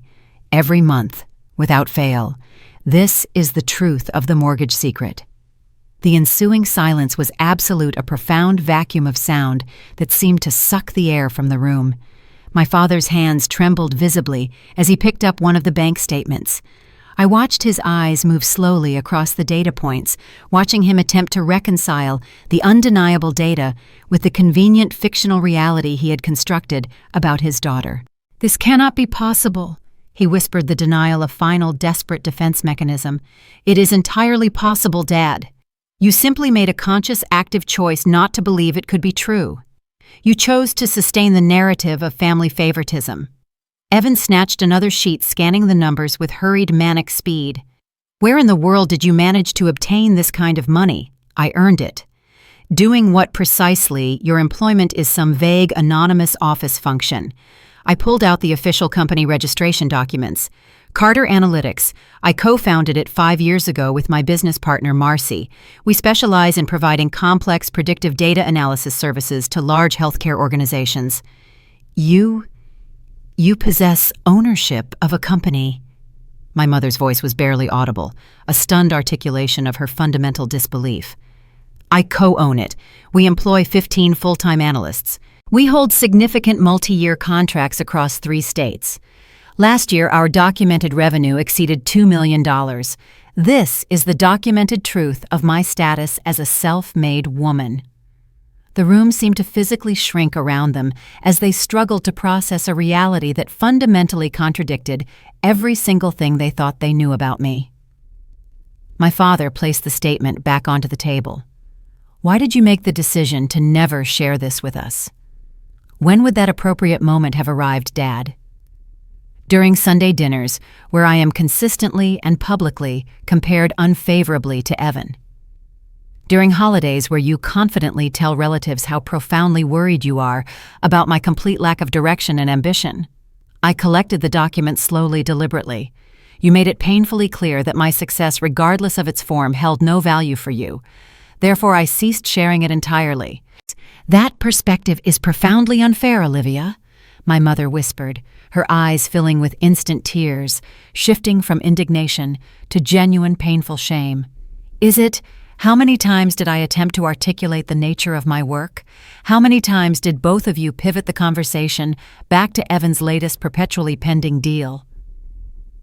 Every month, without fail. This is the truth of the mortgage secret. The ensuing silence was absolute, a profound vacuum of sound that seemed to suck the air from the room. My father's hands trembled visibly as he picked up one of the bank statements. I watched his eyes move slowly across the data points, watching him attempt to reconcile the undeniable data with the convenient fictional reality he had constructed about his daughter. "This cannot be possible," he whispered, the denial a final desperate defense mechanism. "It is entirely possible, Dad. You simply made a conscious, active choice not to believe it could be true. You chose to sustain the narrative of family favoritism." Evan snatched another sheet, scanning the numbers with hurried, manic speed. "Where in the world did you manage to obtain this kind of money?" "I earned it." "Doing what precisely? Your employment is some vague, anonymous office function." I pulled out the official company registration documents. "Carter Analytics. I co-founded it 5 years ago with my business partner, Marcy. We specialize in providing complex predictive data analysis services to large healthcare organizations." You possess ownership of a company." My mother's voice was barely audible, a stunned articulation of her fundamental disbelief. "I co-own it. We employ 15 full-time analysts. We hold significant multi-year contracts across 3 states. Last year, our documented revenue exceeded $2 million. This is the documented truth of my status as a self-made woman." The room seemed to physically shrink around them as they struggled to process a reality that fundamentally contradicted every single thing they thought they knew about me. My father placed the statement back onto the table. "Why did you make the decision to never share this with us? When would that appropriate moment have arrived, Dad?" "During Sunday dinners, where I am consistently and publicly compared unfavorably to Evan. During holidays where you confidently tell relatives how profoundly worried you are about my complete lack of direction and ambition." I collected the document slowly, deliberately. "You made it painfully clear that my success, regardless of its form, held no value for you. Therefore, I ceased sharing it entirely." "That perspective is profoundly unfair, Olivia," my mother whispered, her eyes filling with instant tears, shifting from indignation to genuine, painful shame. "Is it? How many times did I attempt to articulate the nature of my work? How many times did both of you pivot the conversation back to Evan's latest perpetually pending deal?"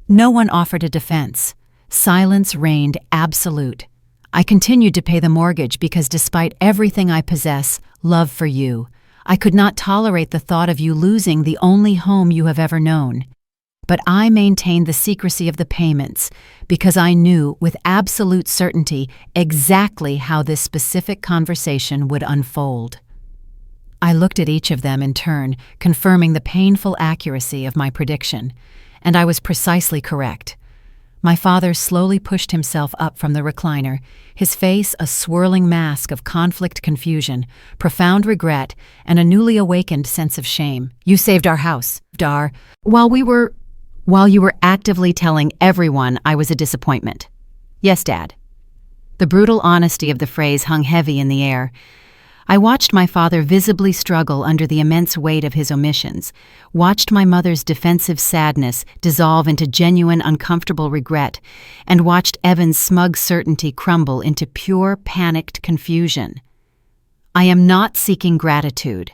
No one offered a defense. Silence reigned absolute. I continued to pay the mortgage because despite everything I possess, love for you, I could not tolerate the thought of you losing the only home you have ever known. But I maintained the secrecy of the payments because I knew with absolute certainty exactly how this specific conversation would unfold. I looked at each of them in turn, confirming the painful accuracy of my prediction, and I was precisely correct. My father slowly pushed himself up from the recliner, his face a swirling mask of conflict, confusion, profound regret, and a newly awakened sense of shame. "You saved our house, Dar, while you were actively telling everyone I was a disappointment." "Yes, Dad." The brutal honesty of the phrase hung heavy in the air. I watched my father visibly struggle under the immense weight of his omissions, watched my mother's defensive sadness dissolve into genuine, uncomfortable regret, and watched Evan's smug certainty crumble into pure, panicked confusion. "I am not seeking gratitude."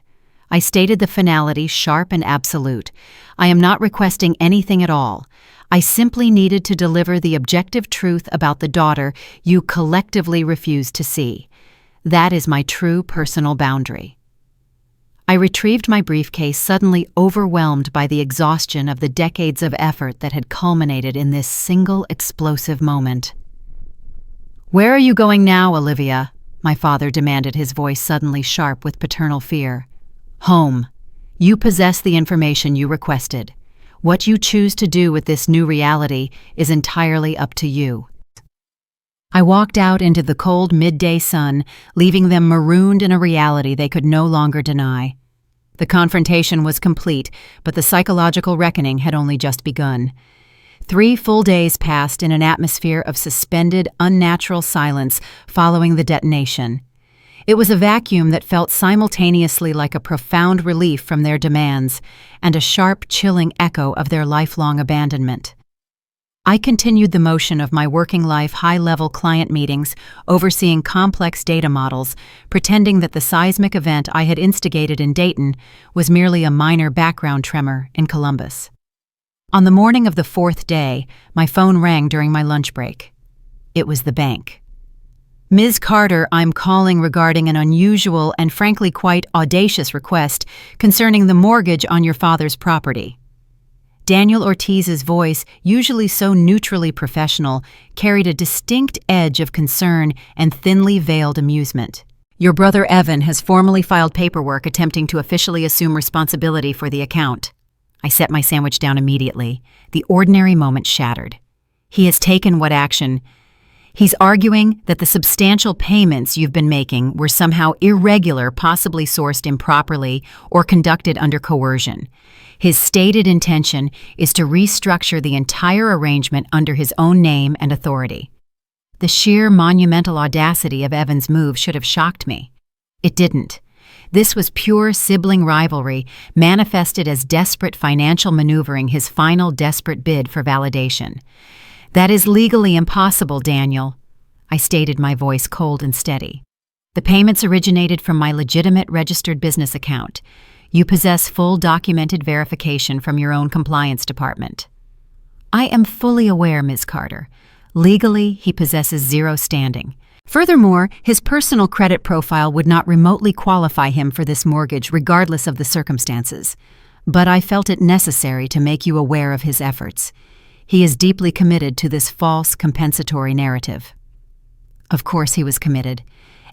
I stated the finality, sharp and absolute. "I am not requesting anything at all. I simply needed to deliver the objective truth about the daughter you collectively refused to see. That is my true personal boundary." I retrieved my briefcase, suddenly overwhelmed by the exhaustion of the decades of effort that had culminated in this single explosive moment. "Where are you going now, Olivia?" my father demanded, his voice suddenly sharp with paternal fear. "Home. You possess the information you requested. What you choose to do with this new reality is entirely up to you." I walked out into the cold midday sun, leaving them marooned in a reality they could no longer deny. The confrontation was complete, but the psychological reckoning had only just begun. 3 full days passed in an atmosphere of suspended, unnatural silence following the detonation. It was a vacuum that felt simultaneously like a profound relief from their demands and a sharp, chilling echo of their lifelong abandonment. I continued the motion of my working life high-level client meetings, overseeing complex data models, pretending that the seismic event I had instigated in Dayton was merely a minor background tremor in Columbus. On the morning of the 4th day, my phone rang during my lunch break. It was the bank. "Ms. Carter, I'm calling regarding an unusual and frankly quite audacious request concerning the mortgage on your father's property." Daniel Ortiz's voice, usually so neutrally professional, carried a distinct edge of concern and thinly veiled amusement. "Your brother Evan has formally filed paperwork attempting to officially assume responsibility for the account." I set my sandwich down immediately. The ordinary moment shattered. "He has taken what action?" "He's arguing that the substantial payments you've been making were somehow irregular, possibly sourced improperly, or conducted under coercion. His stated intention is to restructure the entire arrangement under his own name and authority." The sheer monumental audacity of Evan's move should have shocked me. It didn't. This was pure sibling rivalry, manifested as desperate financial maneuvering, his final desperate bid for validation. "That is legally impossible, Daniel," I stated, my voice cold and steady. "The payments originated from my legitimate registered business account. You possess full documented verification from your own compliance department." "I am fully aware, Ms. Carter. Legally, he possesses zero standing. Furthermore, his personal credit profile would not remotely qualify him for this mortgage regardless of the circumstances. But I felt it necessary to make you aware of his efforts. He is deeply committed to this false compensatory narrative." Of course he was committed.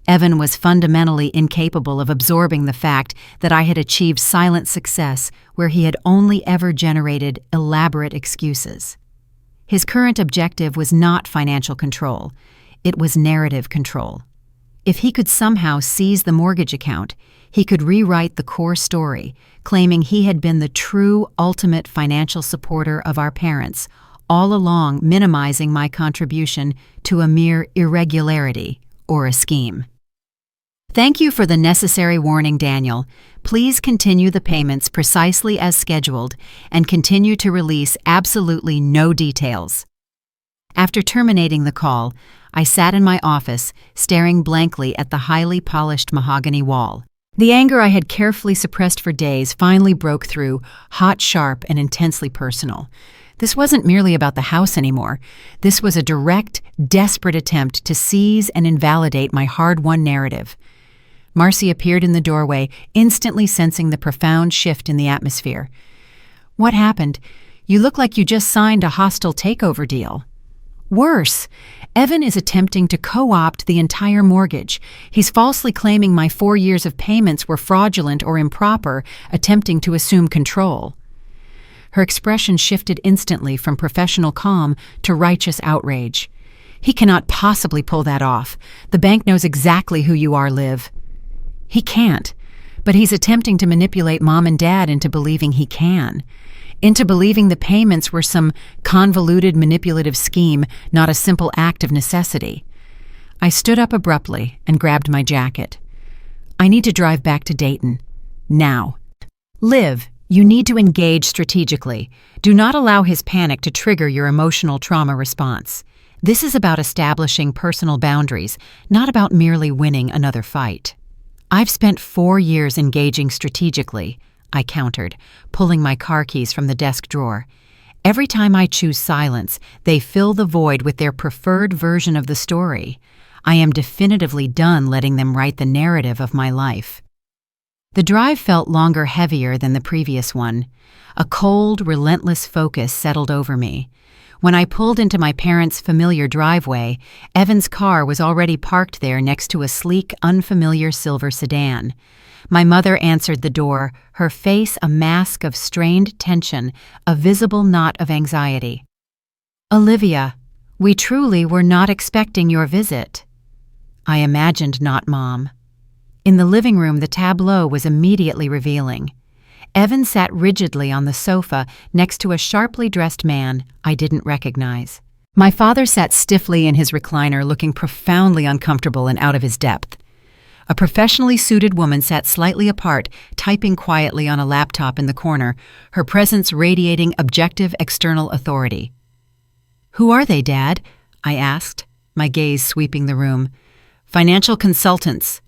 Evan was fundamentally incapable of absorbing the fact that I had achieved silent success where he had only ever generated elaborate excuses. His current objective was not financial control. It was narrative control. If he could somehow seize the mortgage account, he could rewrite the core story, claiming he had been the true, ultimate financial supporter of our parents, all along minimizing my contribution to a mere irregularity or a scheme. "Thank you for the necessary warning, Daniel. Please continue the payments precisely as scheduled and continue to release absolutely no details." After terminating the call, I sat in my office, staring blankly at the highly polished mahogany wall. The anger I had carefully suppressed for days finally broke through, hot, sharp, and intensely personal. This wasn't merely about the house anymore. This was a direct, desperate attempt to seize and invalidate my hard-won narrative. Marcy appeared in the doorway, instantly sensing the profound shift in the atmosphere. "What happened? You look like you just signed a hostile takeover deal." "Worse, Evan is attempting to co-opt the entire mortgage. He's falsely claiming my 4 years of payments were fraudulent or improper, attempting to assume control." Her expression shifted instantly from professional calm to righteous outrage. "He cannot possibly pull that off. The bank knows exactly who you are, Liv." "He can't, but he's attempting to manipulate Mom and Dad into believing he can. Into believing the payments were some convoluted manipulative scheme, not a simple act of necessity." I stood up abruptly and grabbed my jacket. "I need to drive back to Dayton. Now." "Liv, you need to engage strategically. Do not allow his panic to trigger your emotional trauma response. This is about establishing personal boundaries, not about merely winning another fight." "I've spent 4 years engaging strategically," I countered, pulling my car keys from the desk drawer. "Every time I choose silence, they fill the void with their preferred version of the story. I am definitively done letting them write the narrative of my life." The drive felt longer, heavier than the previous one. A cold, relentless focus settled over me. When I pulled into my parents' familiar driveway, Evan's car was already parked there next to a sleek, unfamiliar silver sedan. My mother answered the door, her face a mask of strained tension, a visible knot of anxiety. "Olivia, we truly were not expecting your visit." "I imagined not, Mom." In the living room, the tableau was immediately revealing. Evan sat rigidly on the sofa next to a sharply dressed man I didn't recognize. My father sat stiffly in his recliner, looking profoundly uncomfortable and out of his depth. A professionally suited woman sat slightly apart, typing quietly on a laptop in the corner, her presence radiating objective external authority. "Who are they, Dad?" I asked, my gaze sweeping the room. "Financial consultants,"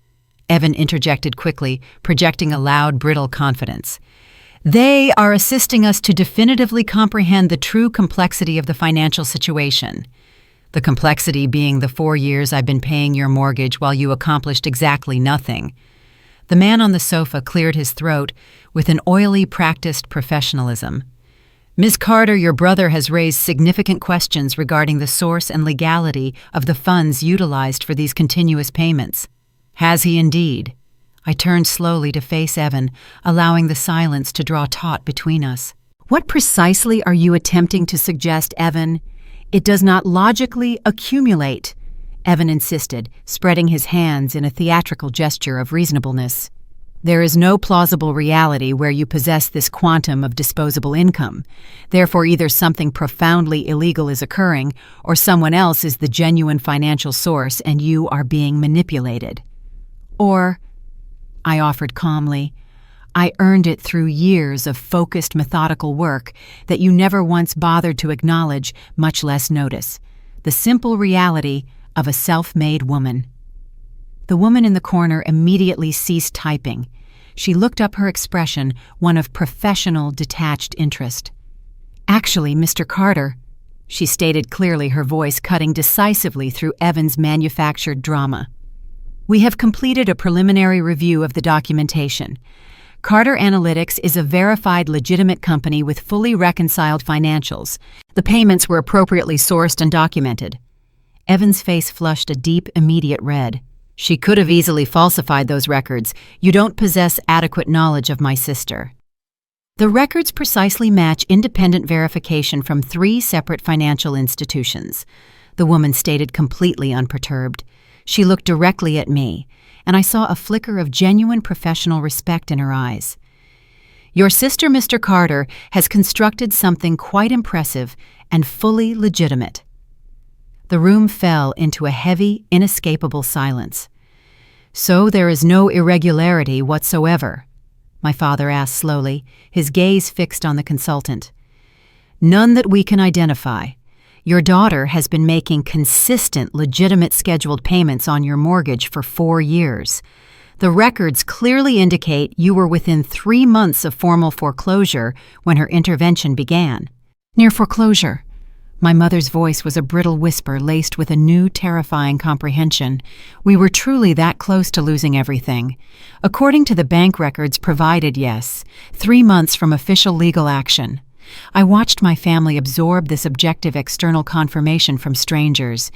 Evan interjected quickly, projecting a loud, brittle confidence. "They are assisting us to definitively comprehend the true complexity of the financial situation. The complexity being the 4 years I've been paying your mortgage while you accomplished exactly nothing." The man on the sofa cleared his throat with an oily, practiced professionalism. "Ms. Carter, your brother has raised significant questions regarding the source and legality of the funds utilized for these continuous payments." "Has he indeed?" I turned slowly to face Evan, allowing the silence to draw taut between us. "What precisely are you attempting to suggest, Evan? It does not logically accumulate," Evan insisted, spreading his hands in a theatrical gesture of reasonableness. "There is no plausible reality where you possess this quantum of disposable income. Therefore, either something profoundly illegal is occurring, or someone else is the genuine financial source and you are being manipulated." "Or," I offered calmly, "I earned it through years of focused, methodical work that you never once bothered to acknowledge, much less notice. The simple reality of a self-made woman." The woman in the corner immediately ceased typing. She looked up, her expression one of professional, detached interest. "Actually, Mr. Carter," she stated clearly, her voice cutting decisively through Evan's manufactured drama, "we have completed a preliminary review of the documentation. Carter Analytics is a verified, legitimate company with fully reconciled financials. The payments were appropriately sourced and documented." Evan's face flushed a deep, immediate red. "She could have easily falsified those records. You don't possess adequate knowledge of my sister." "The records precisely match independent verification from 3 separate financial institutions," the woman stated, completely unperturbed. She looked directly at me, and I saw a flicker of genuine professional respect in her eyes. "Your sister, Mr. Carter, has constructed something quite impressive and fully legitimate." The room fell into a heavy, inescapable silence. "So there is no irregularity whatsoever?" my father asked slowly, his gaze fixed on the consultant. "None that we can identify. Your daughter has been making consistent, legitimate scheduled payments on your mortgage for 4 years. The records clearly indicate you were within 3 months of formal foreclosure when her intervention began." "Near foreclosure?" My mother's voice was a brittle whisper laced with a new, terrifying comprehension. We were truly that close to losing everything. "According to the bank records provided, yes. 3 months from official legal action." I watched my family absorb this objective external confirmation from strangers.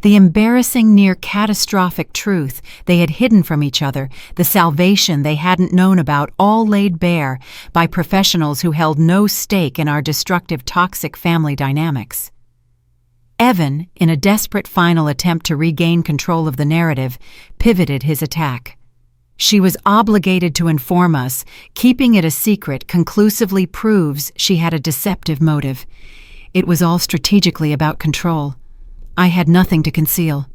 The embarrassing, near catastrophic truth they had hidden from each other, the salvation they hadn't known about, all laid bare by professionals who held no stake in our destructive, toxic family dynamics. Evan, in a desperate final attempt to regain control of the narrative, pivoted his attack. "She was obligated to inform us. Keeping it a secret conclusively proves she had a deceptive motive. It was all strategically about control. I had nothing to conceal."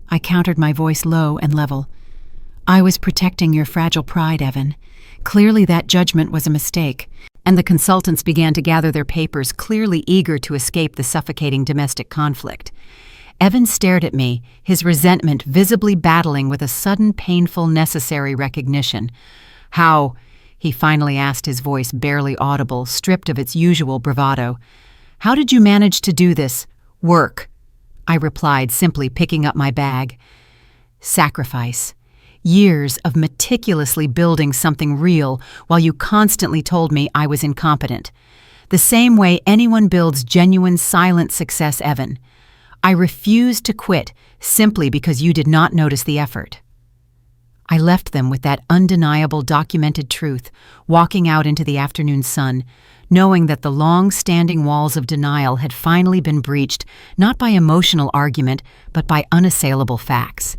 I countered, my voice low and level. "I was protecting your fragile pride, Evan. Clearly that judgment was a mistake." And the consultants began to gather their papers, clearly eager to escape the suffocating domestic conflict. Evan stared at me, his resentment visibly battling with a sudden, painful, necessary recognition. "How?" he finally asked, his voice barely audible, stripped of its usual bravado. "How did you manage to do this work?" I replied, simply picking up my bag. "Sacrifice. Years of meticulously building something real while you constantly told me I was incompetent. The same way anyone builds genuine, silent success, Evan. I refused to quit simply because you did not notice the effort." I left them with that undeniable, documented truth, walking out into the afternoon sun, knowing that the long-standing walls of denial had finally been breached, not by emotional argument, but by unassailable facts.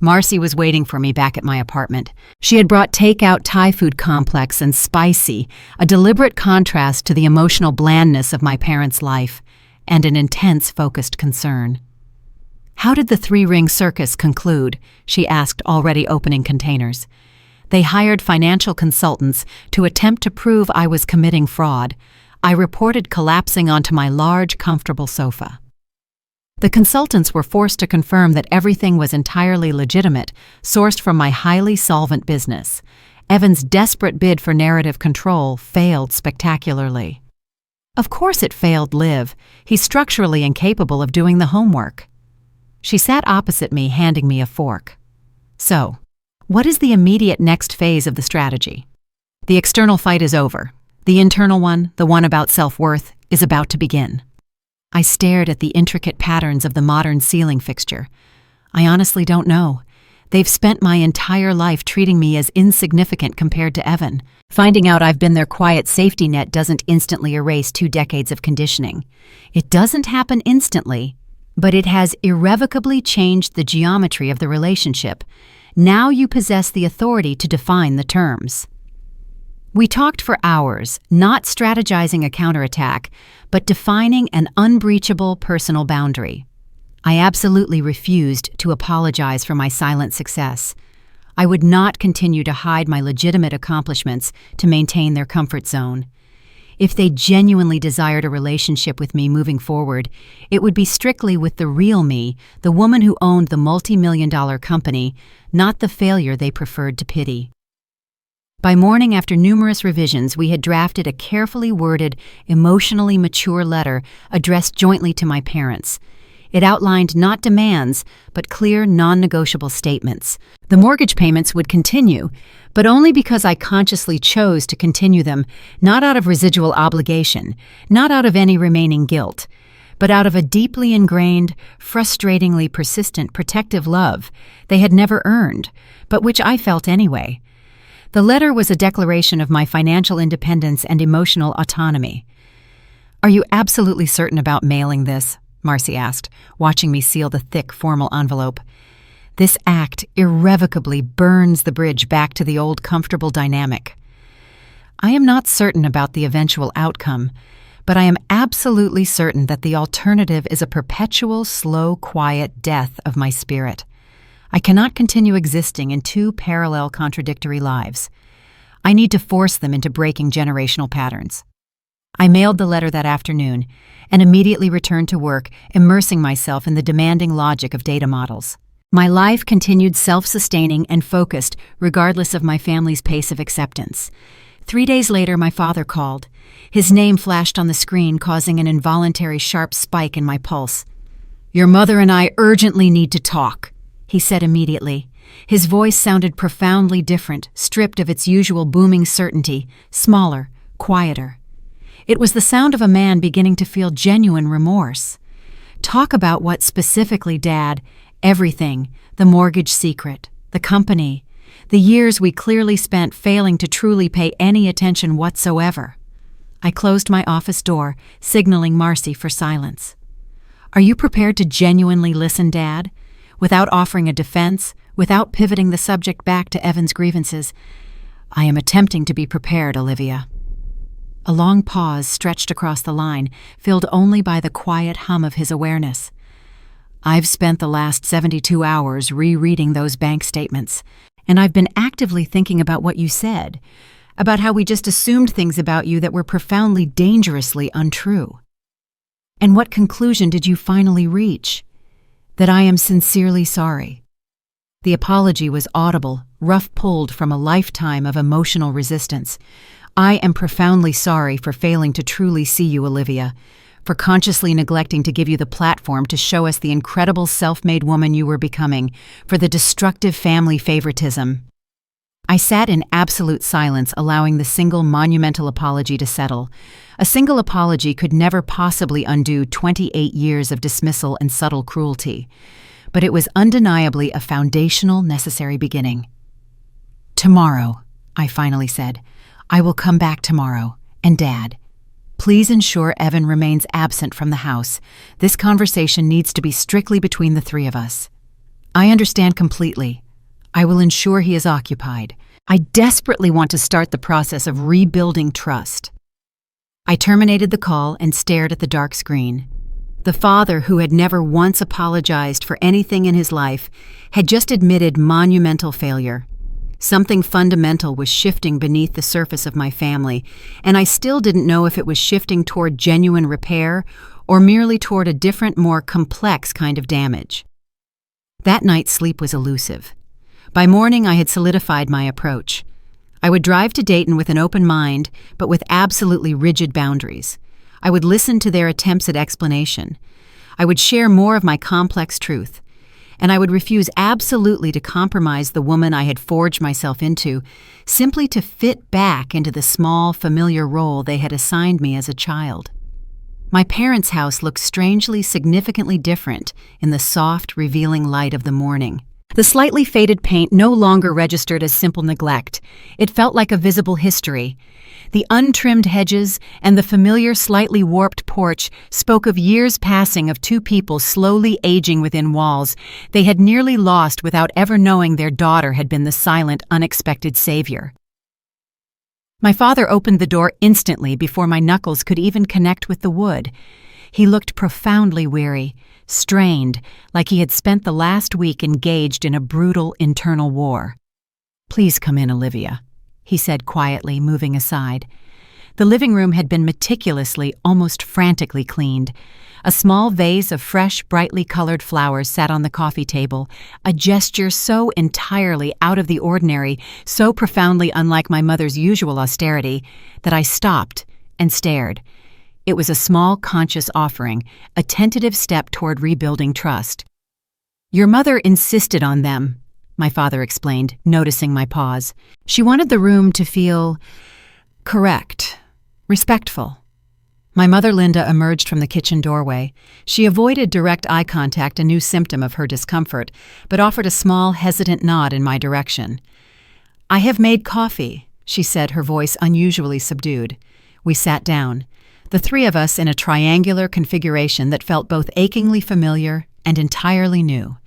Marcy was waiting for me back at my apartment. She had brought takeout Thai food complex and spicy, a deliberate contrast to the emotional blandness of my parents' life, and an intense, focused concern. "How did the three-ring circus conclude?" she asked, already opening containers. "They hired financial consultants to attempt to prove I was committing fraud," I reported, collapsing onto my large, comfortable sofa. The consultants were forced to confirm that everything was entirely legitimate, sourced from my highly solvent business. Evan's desperate bid for narrative control failed spectacularly. Of course it failed, Liv. He's structurally incapable of doing the homework. She sat opposite me, handing me a fork. "So, what is the immediate next phase of the strategy?" "The external fight is over. The internal one, the one about self-worth, is about to begin." I stared at the intricate patterns of the modern ceiling fixture. "I honestly don't know. They've spent my entire life treating me as insignificant compared to Evan. Finding out I've been their quiet safety net doesn't instantly erase 2 decades of conditioning. It doesn't happen instantly, but it has irrevocably changed the geometry of the relationship. Now you possess the authority to define the terms." We talked for hours, not strategizing a counterattack, but defining an unbreachable personal boundary. I absolutely refused to apologize for my silent success. I would not continue to hide my legitimate accomplishments to maintain their comfort zone. If they genuinely desired a relationship with me moving forward, it would be strictly with the real me, the woman who owned the multi-million-dollar company, not the failure they preferred to pity. By morning, after numerous revisions, we had drafted a carefully worded, emotionally mature letter addressed jointly to my parents. It outlined not demands, but clear, non-negotiable statements. The mortgage payments would continue, but only because I consciously chose to continue them, not out of residual obligation, not out of any remaining guilt, but out of a deeply ingrained, frustratingly persistent protective love they had never earned, but which I felt anyway. The letter was a declaration of my financial independence and emotional autonomy. "Are you absolutely certain about mailing this?" Marcy asked, watching me seal the thick, formal envelope. "This act irrevocably burns the bridge back to the old comfortable dynamic." "I am not certain about the eventual outcome, but I am absolutely certain that the alternative is a perpetual, slow, quiet death of my spirit. I cannot continue existing in 2 parallel, contradictory lives. I need to force them into breaking generational patterns." I mailed the letter that afternoon and immediately returned to work, immersing myself in the demanding logic of data models. My life continued self-sustaining and focused, regardless of my family's pace of acceptance. 3 days later, my father called. His name flashed on the screen, causing an involuntary sharp spike in my pulse. "Your mother and I urgently need to talk," he said immediately. His voice sounded profoundly different, stripped of its usual booming certainty, smaller, quieter. It was the sound of a man beginning to feel genuine remorse. "Talk about what specifically, Dad?" "Everything. The mortgage secret, the company, the years we clearly spent failing to truly pay any attention whatsoever." I closed my office door, signaling Marcy for silence. "Are you prepared to genuinely listen, Dad? Without offering a defense, without pivoting the subject back to Evan's grievances?" "I am attempting to be prepared, Olivia." A long pause stretched across the line, filled only by the quiet hum of his awareness. "I've spent the last 72 hours rereading those bank statements, and I've been actively thinking about what you said, about how we just assumed things about you that were profoundly, dangerously untrue." "And what conclusion did you finally reach?" "That I am sincerely sorry." The apology was audible, rough-pulled from a lifetime of emotional resistance. "I am profoundly sorry for failing to truly see you, Olivia, for consciously neglecting to give you the platform to show us the incredible self-made woman you were becoming, for the destructive family favoritism." I sat in absolute silence, allowing the single monumental apology to settle. A single apology could never possibly undo 28 years of dismissal and subtle cruelty, but it was undeniably a foundational, necessary beginning. "Tomorrow," I finally said. "I will come back tomorrow. And Dad, please ensure Evan remains absent from the house. This conversation needs to be strictly between the 3 of us." I understand completely. I will ensure he is occupied. I desperately want to start the process of rebuilding trust. I terminated the call and stared at the dark screen. The father, who had never once apologized for anything in his life, had just admitted monumental failure. Something fundamental was shifting beneath the surface of my family, and I still didn't know if it was shifting toward genuine repair or merely toward a different, more complex kind of damage. That night's sleep was elusive. By morning, I had solidified my approach. I would drive to Dayton with an open mind, but with absolutely rigid boundaries. I would listen to their attempts at explanation. I would share more of my complex truth. And I would refuse absolutely to compromise the woman I had forged myself into, simply to fit back into the small, familiar role they had assigned me as a child. My parents' house looked strangely, significantly different in the soft, revealing light of the morning. The slightly faded paint no longer registered as simple neglect. It felt like a visible history. The untrimmed hedges and the familiar, slightly warped porch spoke of years passing of two people slowly aging within walls they had nearly lost without ever knowing their daughter had been the silent, unexpected savior. My father opened the door instantly before my knuckles could even connect with the wood. He looked profoundly weary, strained, like he had spent the last week engaged in a brutal internal war. "Please come in, Olivia," he said quietly, moving aside. The living room had been meticulously, almost frantically cleaned. A small vase of fresh, brightly colored flowers sat on the coffee table, a gesture so entirely out of the ordinary, so profoundly unlike my mother's usual austerity, that I stopped and stared. It was a small, conscious offering, a tentative step toward rebuilding trust. "Your mother insisted on them," my father explained, noticing my pause. "She wanted the room to feel correct, respectful." My mother, Linda, emerged from the kitchen doorway. She avoided direct eye contact, a new symptom of her discomfort, but offered a small, hesitant nod in my direction. "I have made coffee," she said, her voice unusually subdued. We sat down, the three of us in a triangular configuration that felt both achingly familiar and entirely new.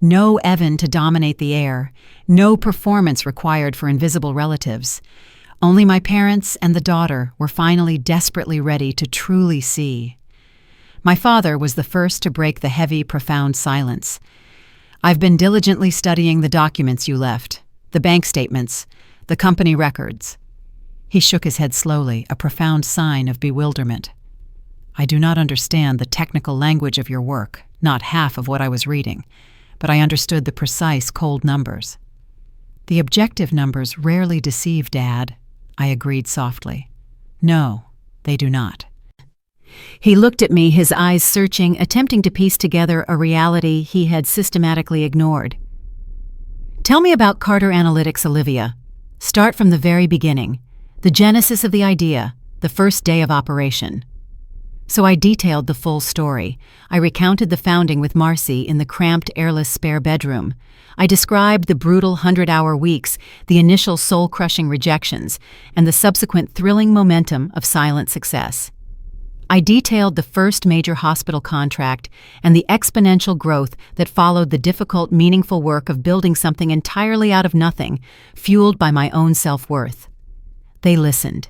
No Evan to dominate the air, no performance required for invisible relatives. Only my parents and the daughter were finally desperately ready to truly see. My father was the first to break the heavy, profound silence. "I've been diligently studying the documents you left, the bank statements, the company records." He shook his head slowly, a profound sign of bewilderment. "I do not understand the technical language of your work, not half of what I was reading, but I understood the precise, cold numbers." "The objective numbers rarely deceive, Dad," I agreed softly. "No, they do not." He looked at me, his eyes searching, attempting to piece together a reality he had systematically ignored. "Tell me about Carter Analytics, Olivia. Start from the very beginning. The genesis of the idea, the first day of operation." So I detailed the full story. I recounted the founding with Marcy in the cramped, airless spare bedroom. I described the brutal 100-hour weeks, the initial soul-crushing rejections, and the subsequent thrilling momentum of silent success. I detailed the first major hospital contract and the exponential growth that followed the difficult, meaningful work of building something entirely out of nothing, fueled by my own self-worth. They listened.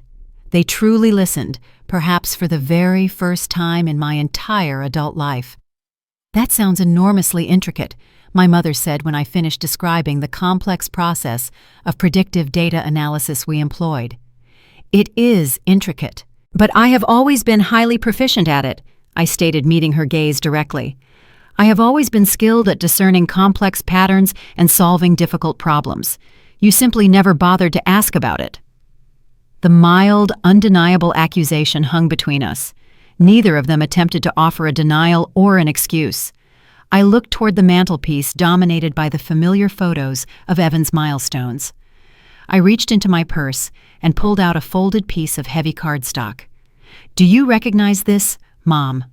They truly listened, perhaps for the very first time in my entire adult life. "That sounds enormously intricate," my mother said when I finished describing the complex process of predictive data analysis we employed. "It is intricate, but I have always been highly proficient at it," I stated, meeting her gaze directly. "I have always been skilled at discerning complex patterns and solving difficult problems. You simply never bothered to ask about it." The mild, undeniable accusation hung between us. Neither of them attempted to offer a denial or an excuse. I looked toward the mantelpiece dominated by the familiar photos of Evan's milestones. I reached into my purse and pulled out a folded piece of heavy cardstock. "Do you recognize this, Mom?"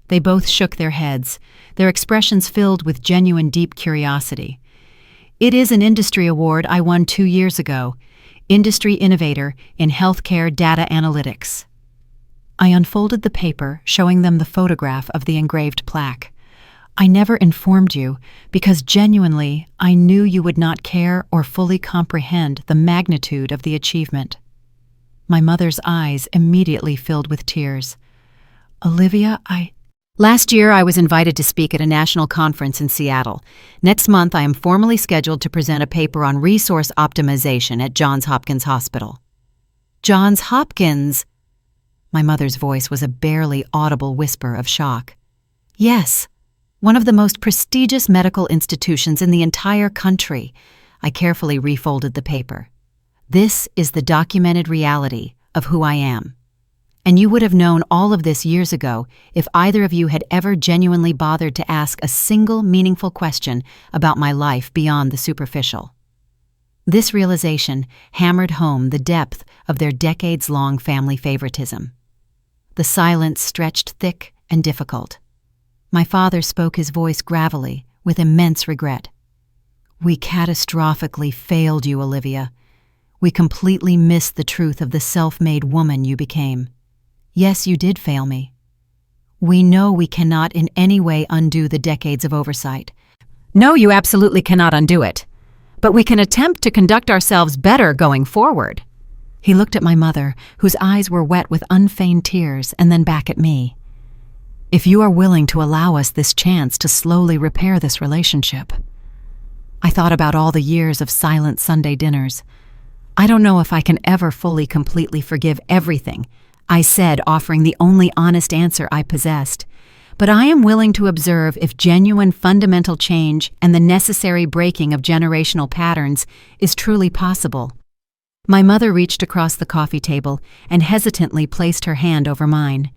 They both shook their heads, their expressions filled with genuine deep curiosity. "It is an industry award I won 2 years ago. Industry Innovator in Healthcare Data Analytics." I unfolded the paper, showing them the photograph of the engraved plaque. I never informed you because genuinely I knew you would not care or fully comprehend the magnitude of the achievement. My mother's eyes immediately filled with tears. Olivia, Last year, I was invited to speak at a national conference in Seattle. Next month, I am formally scheduled to present a paper on resource optimization at Johns Hopkins Hospital. Johns Hopkins? My mother's voice was a barely audible whisper of shock. Yes, one of the most prestigious medical institutions in the entire country. I carefully refolded the paper. This is the documented reality of who I am. And you would have known all of this years ago if either of you had ever genuinely bothered to ask a single meaningful question about my life beyond the superficial. This realization hammered home the depth of their decades-long family favoritism. The silence stretched thick and difficult. My father spoke his voice gravelly, with immense regret. We catastrophically failed you, Olivia. We completely missed the truth of the self-made woman you became. Yes, you did fail me. We know we cannot in any way undo the decades of oversight. No, you absolutely cannot undo it. But we can attempt to conduct ourselves better going forward. He looked at my mother, whose eyes were wet with unfeigned tears, and then back at me. If you are willing to allow us this chance to slowly repair this relationship. I thought about all the years of silent Sunday dinners. I don't know if I can ever fully, completely forgive everything, I said, offering the only honest answer I possessed. But I am willing to observe if genuine fundamental change and the necessary breaking of generational patterns is truly possible. My mother reached across the coffee table and hesitantly placed her hand over mine.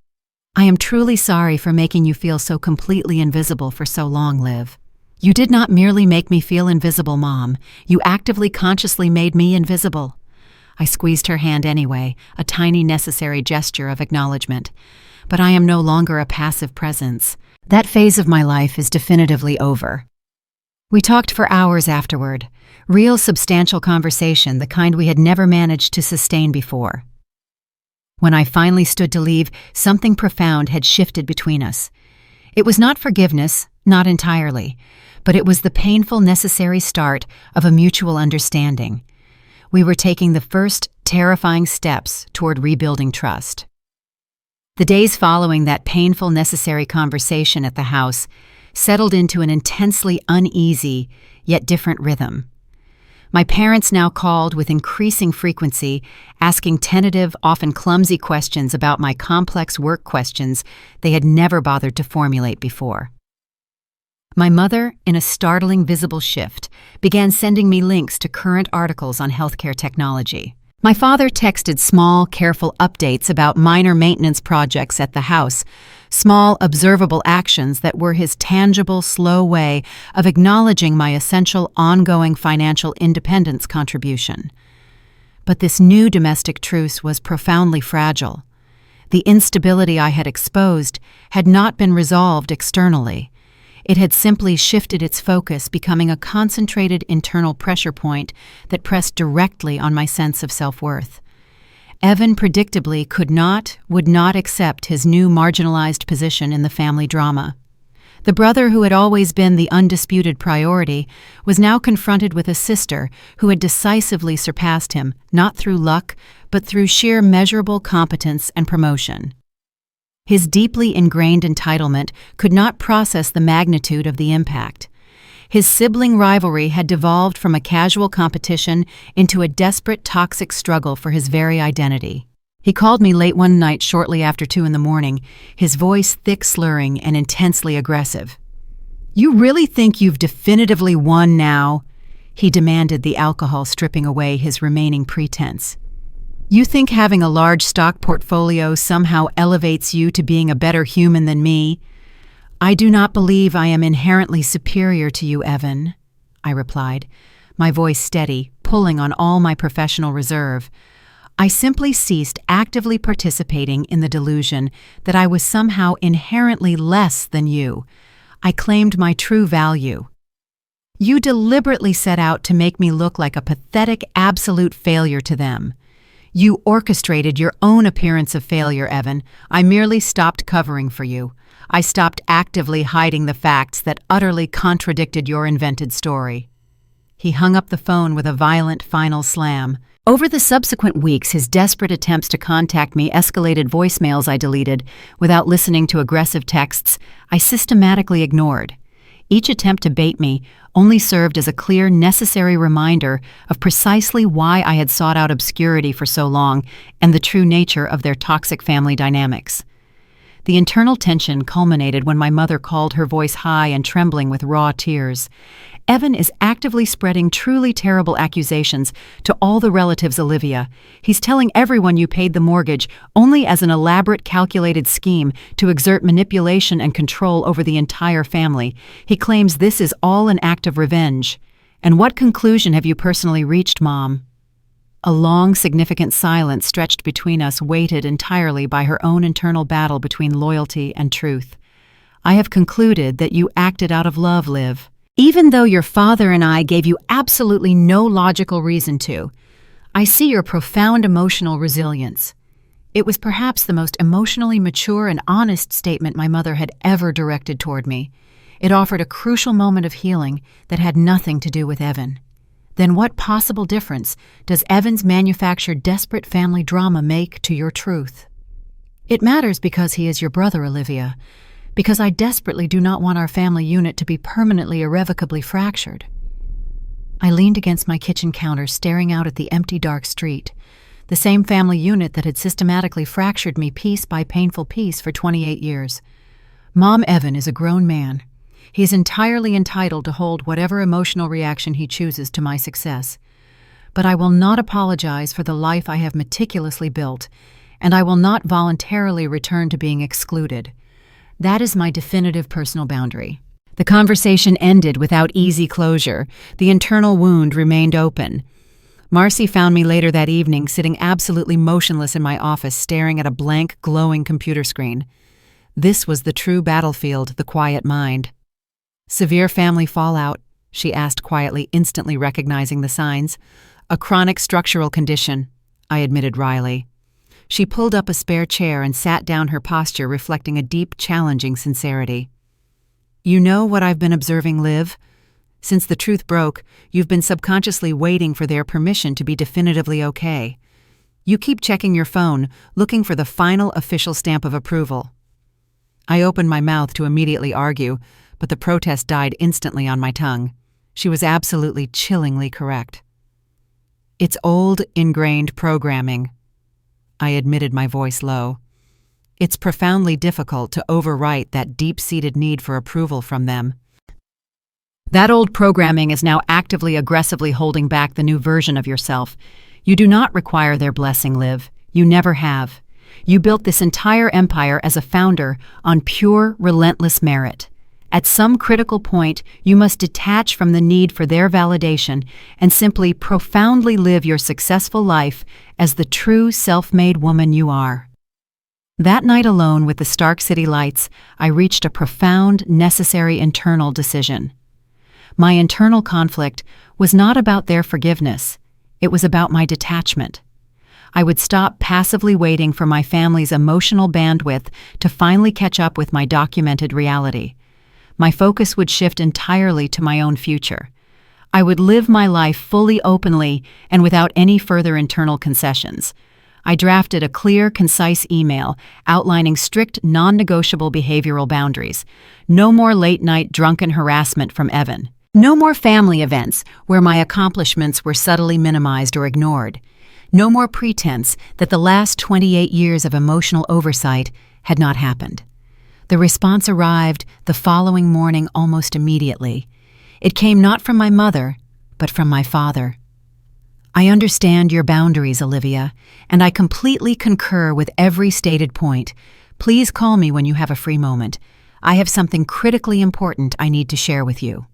I am truly sorry for making you feel so completely invisible for so long, Liv. You did not merely make me feel invisible, Mom. You actively, consciously made me invisible. I squeezed her hand anyway, a tiny necessary gesture of acknowledgement. But I am no longer a passive presence. That phase of my life is definitively over. We talked for hours afterward, real substantial conversation, the kind we had never managed to sustain before. When I finally stood to leave, something profound had shifted between us. It was not forgiveness, not entirely, but it was the painful, necessary start of a mutual understanding. We were taking the first terrifying steps toward rebuilding trust. The days following that painful, necessary conversation at the house settled into an intensely uneasy, yet different rhythm. My parents now called with increasing frequency, asking tentative, often clumsy questions about my complex work questions they had never bothered to formulate before. My mother, in a startling visible shift, began sending me links to current articles on healthcare technology. My father texted small, careful updates about minor maintenance projects at the house, small, observable actions that were his tangible, slow way of acknowledging my essential, ongoing financial independence contribution. But this new domestic truce was profoundly fragile. The instability I had exposed had not been resolved externally. It had simply shifted its focus, becoming a concentrated internal pressure point that pressed directly on my sense of self-worth. Evan predictably would not accept his new marginalized position in the family drama. The brother who had always been the undisputed priority was now confronted with a sister who had decisively surpassed him, not through luck, but through sheer measurable competence and promotion. His deeply ingrained entitlement could not process the magnitude of the impact. His sibling rivalry had devolved from a casual competition into a desperate, toxic struggle for his very identity. He called me late one night shortly after 2 a.m, his voice thick, slurring, and intensely aggressive. "You really think you've definitively won now?" he demanded, the alcohol stripping away his remaining pretense. "You think having a large stock portfolio somehow elevates you to being a better human than me?" "I do not believe I am inherently superior to you, Evan," I replied, my voice steady, pulling on all my professional reserve. I simply ceased actively participating in the delusion that I was somehow inherently less than you. I claimed my true value. "You deliberately set out to make me look like a pathetic, absolute failure to them. You orchestrated your own appearance of failure, Evan. I merely stopped covering for you. I stopped actively hiding the facts that utterly contradicted your invented story." He hung up the phone with a violent final slam. Over the subsequent weeks, his desperate attempts to contact me escalated voicemails I deleted without listening to aggressive texts I systematically ignored. Each attempt to bait me only served as a clear, necessary reminder of precisely why I had sought out obscurity for so long and the true nature of their toxic family dynamics. The internal tension culminated when my mother called, her voice high and trembling with raw tears. "Evan is actively spreading truly terrible accusations to all the relatives, Olivia. He's telling everyone you paid the mortgage only as an elaborate, calculated scheme to exert manipulation and control over the entire family. He claims this is all an act of revenge. And what conclusion have you personally reached, Mom?" A long, significant silence stretched between us, weighted entirely by her own internal battle between loyalty and truth. "I have concluded that you acted out of love, Liv. Even though your father and I gave you absolutely no logical reason to. I see your profound emotional resilience." It was perhaps the most emotionally mature and honest statement my mother had ever directed toward me. It offered a crucial moment of healing that had nothing to do with Evan. Then what possible difference does Evan's manufactured desperate family drama make to your truth? "It matters because he is your brother, Olivia. Because I desperately do not want our family unit to be permanently, irrevocably fractured." I leaned against my kitchen counter, staring out at the empty, dark street. The same family unit that had systematically fractured me piece by painful piece for 28 years. Mom, Evan is a grown man. He is entirely entitled to hold whatever emotional reaction he chooses to my success. But I will not apologize for the life I have meticulously built, and I will not voluntarily return to being excluded. That is my definitive personal boundary. The conversation ended without easy closure. The internal wound remained open. Marcy found me later that evening, sitting absolutely motionless in my office, staring at a blank, glowing computer screen. This was the true battlefield, the quiet mind. "Severe family fallout?" she asked quietly, instantly recognizing the signs. "A chronic structural condition," I admitted wryly. She pulled up a spare chair and sat down, her posture reflecting a deep, challenging sincerity. "You know what I've been observing, Liv? Since the truth broke, you've been subconsciously waiting for their permission to be definitively okay. You keep checking your phone, looking for the final official stamp of approval." I opened my mouth to immediately argue, but the protest died instantly on my tongue. She was absolutely chillingly correct. "It's old, ingrained programming," I admitted, my voice low. "It's profoundly difficult to overwrite that deep-seated need for approval from them. That old programming is now actively, aggressively holding back the new version of yourself. You do not require their blessing, Liv. You never have. You built this entire empire as a founder on pure, relentless merit. At some critical point, you must detach from the need for their validation and simply profoundly live your successful life as the true self-made woman you are." That night alone with the Stark City lights, I reached a profound, necessary internal decision. My internal conflict was not about their forgiveness. It was about my detachment. I would stop passively waiting for my family's emotional bandwidth to finally catch up with my documented reality. My focus would shift entirely to my own future. I would live my life fully, openly, and without any further internal concessions. I drafted a clear, concise email outlining strict, non-negotiable behavioral boundaries. No more late-night drunken harassment from Evan. No more family events where my accomplishments were subtly minimized or ignored. No more pretense that the last 28 years of emotional oversight had not happened. The response arrived the following morning almost immediately. It came not from my mother, but from my father. "I understand your boundaries, Olivia, and I completely concur with every stated point. Please call me when you have a free moment. I have something critically important I need to share with you."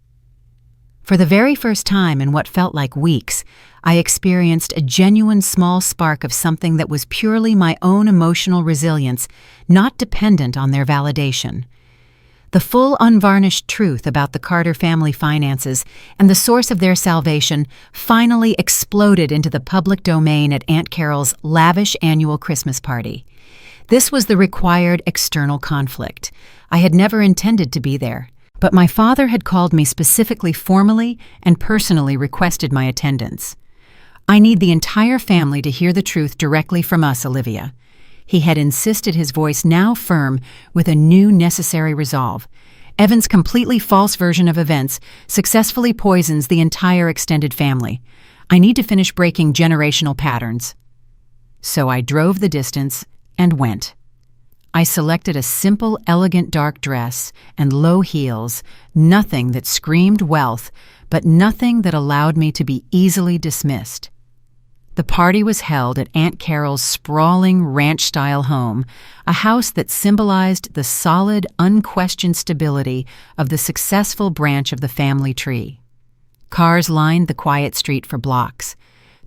For the very first time in what felt like weeks, I experienced a genuine small spark of something that was purely my own emotional resilience, not dependent on their validation. The full unvarnished truth about the Carter family finances and the source of their salvation finally exploded into the public domain at Aunt Carol's lavish annual Christmas party. This was the required external conflict. I had never intended to be there, but my father had called me specifically formally and personally requested my attendance. "I need the entire family to hear the truth directly from us, Olivia." He had insisted, his voice now firm with a new necessary resolve. "Evan's completely false version of events successfully poisons the entire extended family. I need to finish breaking generational patterns." So I drove the distance and went. I selected a simple, elegant dark dress and low heels, nothing that screamed wealth, but nothing that allowed me to be easily dismissed. The party was held at Aunt Carol's sprawling ranch-style home, a house that symbolized the solid, unquestioned stability of the successful branch of the family tree. Cars lined the quiet street for blocks.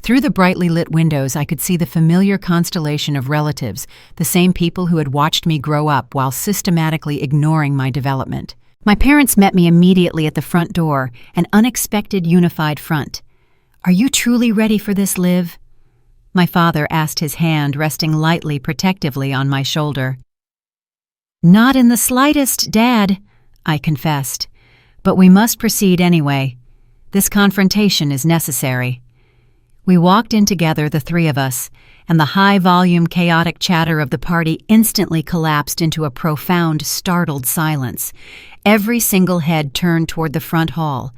Through the brightly lit windows, I could see the familiar constellation of relatives, the same people who had watched me grow up while systematically ignoring my development. My parents met me immediately at the front door, an unexpected unified front. "Are you truly ready for this, Liv?" My father asked, his hand resting lightly, protectively on my shoulder. "Not in the slightest, Dad," I confessed. "But we must proceed anyway. This confrontation is necessary." We walked in together, the three of us, and the high-volume, chaotic chatter of the party instantly collapsed into a profound, startled silence. Every single head turned toward the front hall.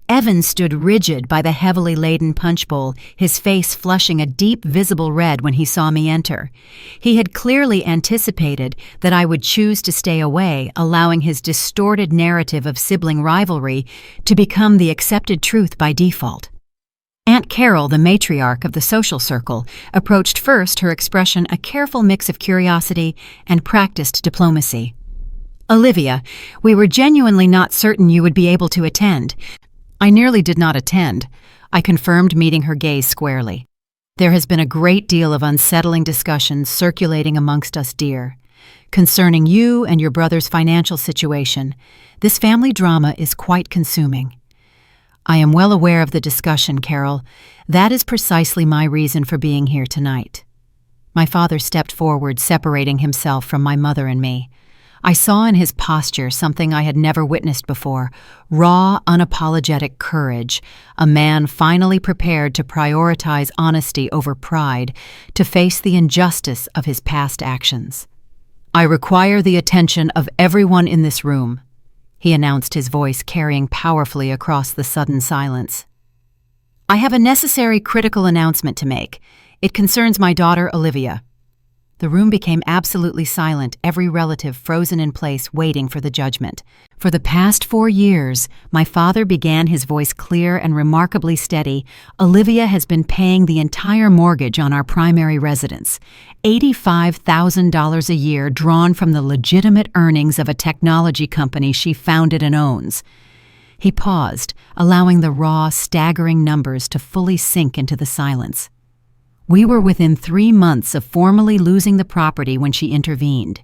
Evan stood rigid by the heavily laden punch bowl, his face flushing a deep, visible red when he saw me enter. He had clearly anticipated that I would choose to stay away, allowing his distorted narrative of sibling rivalry to become the accepted truth by default. Aunt Carol, the matriarch of the social circle, approached first, her expression a careful mix of curiosity and practiced diplomacy. "Olivia, we were genuinely not certain you would be able to attend." I nearly did not attend, I confirmed, meeting her gaze squarely. "There has been a great deal of unsettling discussion circulating amongst us, dear, concerning you and your brother's financial situation. This family drama is quite consuming." "I am well aware of the discussion, Carol. That is precisely my reason for being here tonight." My father stepped forward, separating himself from my mother and me. I saw in his posture something I had never witnessed before: raw, unapologetic courage, a man finally prepared to prioritize honesty over pride, to face the injustice of his past actions. "I require the attention of everyone in this room," he announced, his voice carrying powerfully across the sudden silence. "I have a necessary critical announcement to make. It concerns my daughter, Olivia." The room became absolutely silent, every relative frozen in place, waiting for the judgment. "For the past 4 years," my father began, his voice clear and remarkably steady, "Olivia has been paying the entire mortgage on our primary residence, $85,000 a year drawn from the legitimate earnings of a technology company she founded and owns." He paused, allowing the raw, staggering numbers to fully sink into the silence. "We were within 3 months of formally losing the property when she intervened.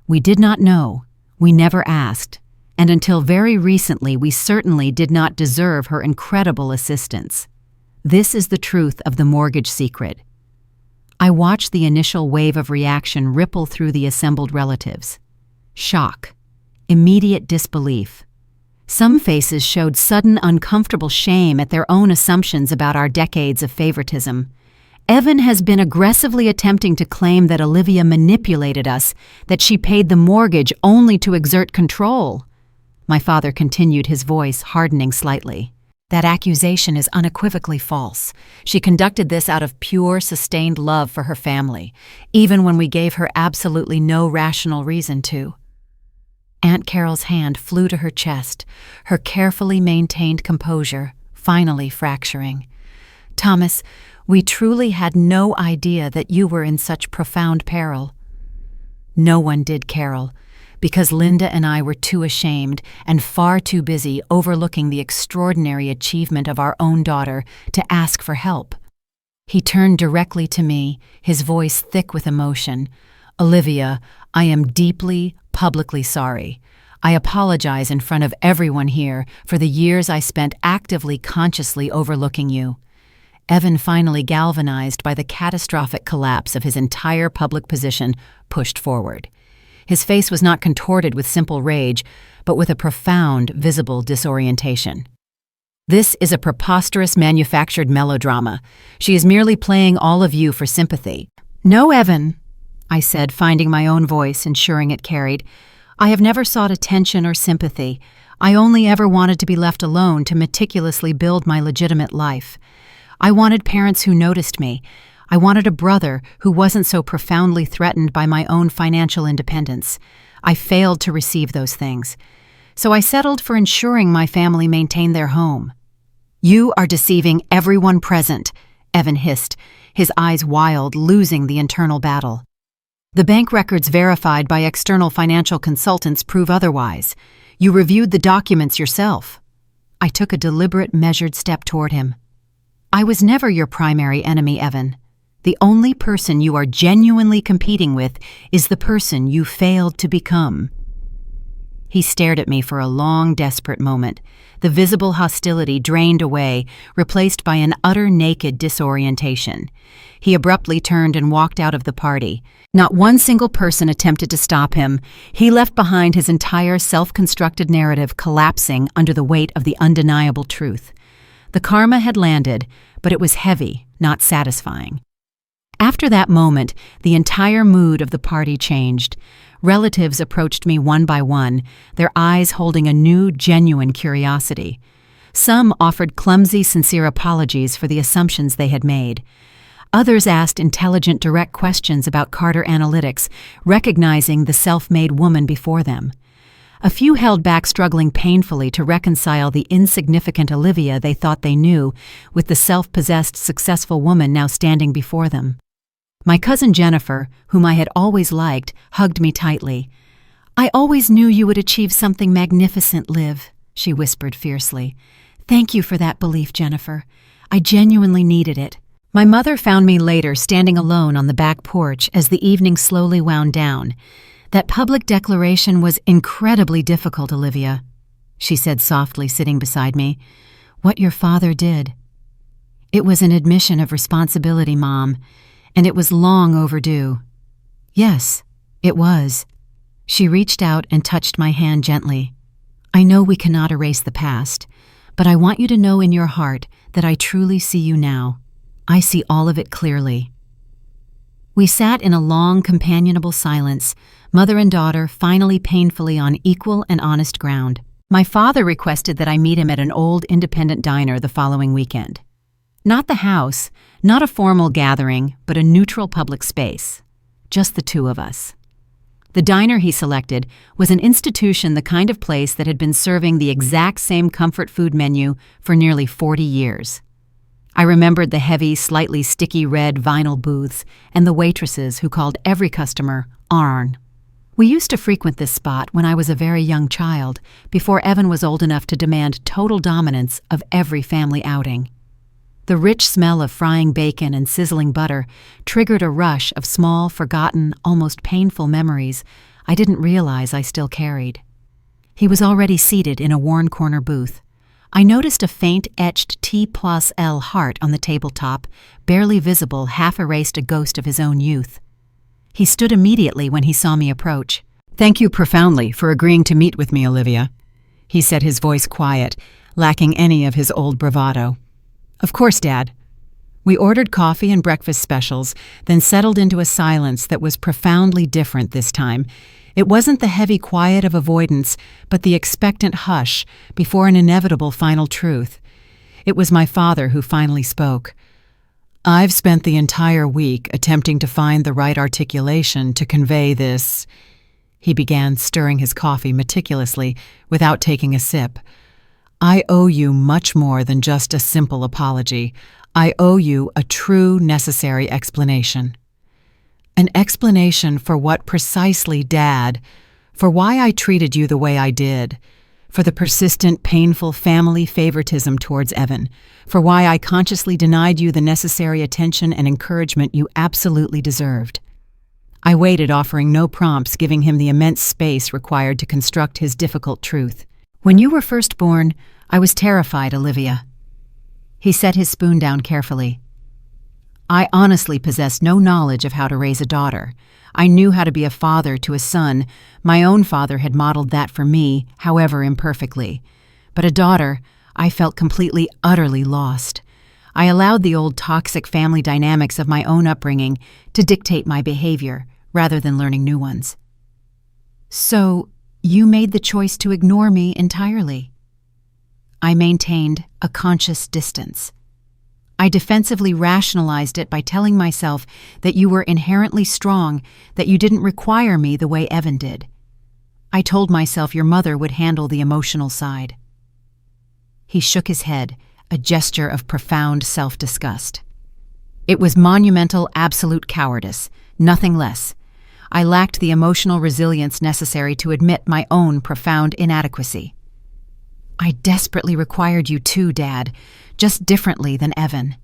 We did not know, we never asked, and until very recently we certainly did not deserve her incredible assistance. This is the truth of the mortgage secret." I watched the initial wave of reaction ripple through the assembled relatives. Shock, immediate disbelief. Some faces showed sudden, uncomfortable shame at their own assumptions about our decades of favoritism. "Evan has been aggressively attempting to claim that Olivia manipulated us, that she paid the mortgage only to exert control." My father continued, his voice hardening slightly. "That accusation is unequivocally false. She conducted this out of pure, sustained love for her family, even when we gave her absolutely no rational reason to." Aunt Carol's hand flew to her chest, her carefully maintained composure finally fracturing. "Thomas, we truly had no idea that you were in such profound peril." "No one did, Carol, because Linda and I were too ashamed and far too busy overlooking the extraordinary achievement of our own daughter to ask for help." He turned directly to me, his voice thick with emotion. "Olivia, I am deeply, publicly sorry. I apologize in front of everyone here for the years I spent actively, consciously overlooking you." Evan, finally galvanized by the catastrophic collapse of his entire public position, pushed forward. His face was not contorted with simple rage, but with a profound, visible disorientation. "This is a preposterous manufactured melodrama. She is merely playing all of you for sympathy." "No, Evan," I said, finding my own voice, ensuring it carried. "I have never sought attention or sympathy. I only ever wanted to be left alone to meticulously build my legitimate life. I wanted parents who noticed me. I wanted a brother who wasn't so profoundly threatened by my own financial independence. I failed to receive those things. So I settled for ensuring my family maintained their home." "You are deceiving everyone present," Evan hissed, his eyes wild, losing the internal battle. "The bank records verified by external financial consultants prove otherwise. You reviewed the documents yourself." I took a deliberate, measured step toward him. "I was never your primary enemy, Evan. The only person you are genuinely competing with is the person you failed to become." He stared at me for a long, desperate moment, the visible hostility drained away, replaced by an utter naked disorientation. He abruptly turned and walked out of the party. Not one single person attempted to stop him. He left behind his entire self-constructed narrative collapsing under the weight of the undeniable truth. The karma had landed, but it was heavy, not satisfying. After that moment, the entire mood of the party changed. Relatives approached me one by one, their eyes holding a new, genuine curiosity. Some offered clumsy, sincere apologies for the assumptions they had made. Others asked intelligent, direct questions about Carter Analytics, recognizing the self-made woman before them. A few held back, struggling painfully to reconcile the insignificant Olivia they thought they knew with the self-possessed, successful woman now standing before them. My cousin Jennifer, whom I had always liked, hugged me tightly. "I always knew you would achieve something magnificent, Liv," she whispered fiercely. "Thank you for that belief, Jennifer. I genuinely needed it." My mother found me later standing alone on the back porch as the evening slowly wound down. "That public declaration was incredibly difficult, Olivia," she said softly, sitting beside me. "What your father did. It was an admission of responsibility, Mom, and it was long overdue." "Yes, it was." She reached out and touched my hand gently. "I know we cannot erase the past, but I want you to know in your heart that I truly see you now. I see all of it clearly." We sat in a long, companionable silence, mother and daughter finally painfully on equal and honest ground. My father requested that I meet him at an old independent diner the following weekend. Not the house, not a formal gathering, but a neutral public space. Just the two of us. The diner he selected was an institution, the kind of place that had been serving the exact same comfort food menu for nearly 40 years. I remembered the heavy, slightly sticky red vinyl booths and the waitresses who called every customer Arn. We used to frequent this spot when I was a very young child, before Evan was old enough to demand total dominance of every family outing. The rich smell of frying bacon and sizzling butter triggered a rush of small, forgotten, almost painful memories I didn't realize I still carried. He was already seated in a worn corner booth. I noticed a faint etched T+L heart on the tabletop, barely visible, half erased a ghost of his own youth. He stood immediately when he saw me approach. "Thank you profoundly for agreeing to meet with me, Olivia," he said, his voice quiet, lacking any of his old bravado. "Of course, Dad." We ordered coffee and breakfast specials, then settled into a silence that was profoundly different this time. It wasn't the heavy quiet of avoidance, but the expectant hush before an inevitable final truth. It was my father who finally spoke. "I've spent the entire week attempting to find the right articulation to convey this," he began, stirring his coffee meticulously without taking a sip. "I owe you much more than just a simple apology. I owe you a true, necessary explanation. An explanation for what precisely, Dad, for why I treated you the way I did, for the persistent, painful family favoritism towards Evan, for why I consciously denied you the necessary attention and encouragement you absolutely deserved. I waited, offering no prompts, giving him the immense space required to construct his difficult truth. When you were first born, I was terrified, Olivia. He set his spoon down carefully. I honestly possessed no knowledge of how to raise a daughter. I knew how to be a father to a son. My own father had modeled that for me, however imperfectly. But a daughter, I felt completely, utterly lost. I allowed the old toxic family dynamics of my own upbringing to dictate my behavior, rather than learning new ones. So, you made the choice to ignore me entirely. I maintained a conscious distance. I defensively rationalized it by telling myself that you were inherently strong, that you didn't require me the way Evan did. I told myself your mother would handle the emotional side. He shook his head, a gesture of profound self-disgust. It was monumental, absolute cowardice, nothing less. I lacked the emotional resilience necessary to admit my own profound inadequacy. I desperately required you too, Dad, just differently than Evan.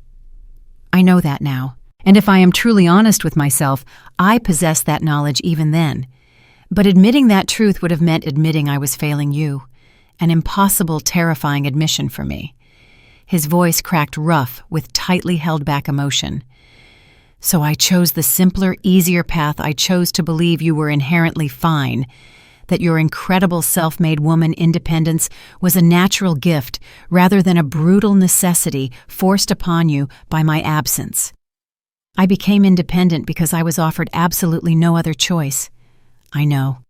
I know that now, and if I am truly honest with myself, I possessed that knowledge even then. But admitting that truth would have meant admitting I was failing you, an impossible, terrifying admission for me. His voice cracked rough with tightly held back emotion. So I chose the simpler, easier path. I chose to believe you were inherently fine, that your incredible self-made woman independence was a natural gift rather than a brutal necessity forced upon you by my absence. I became independent because I was offered absolutely no other choice. I know.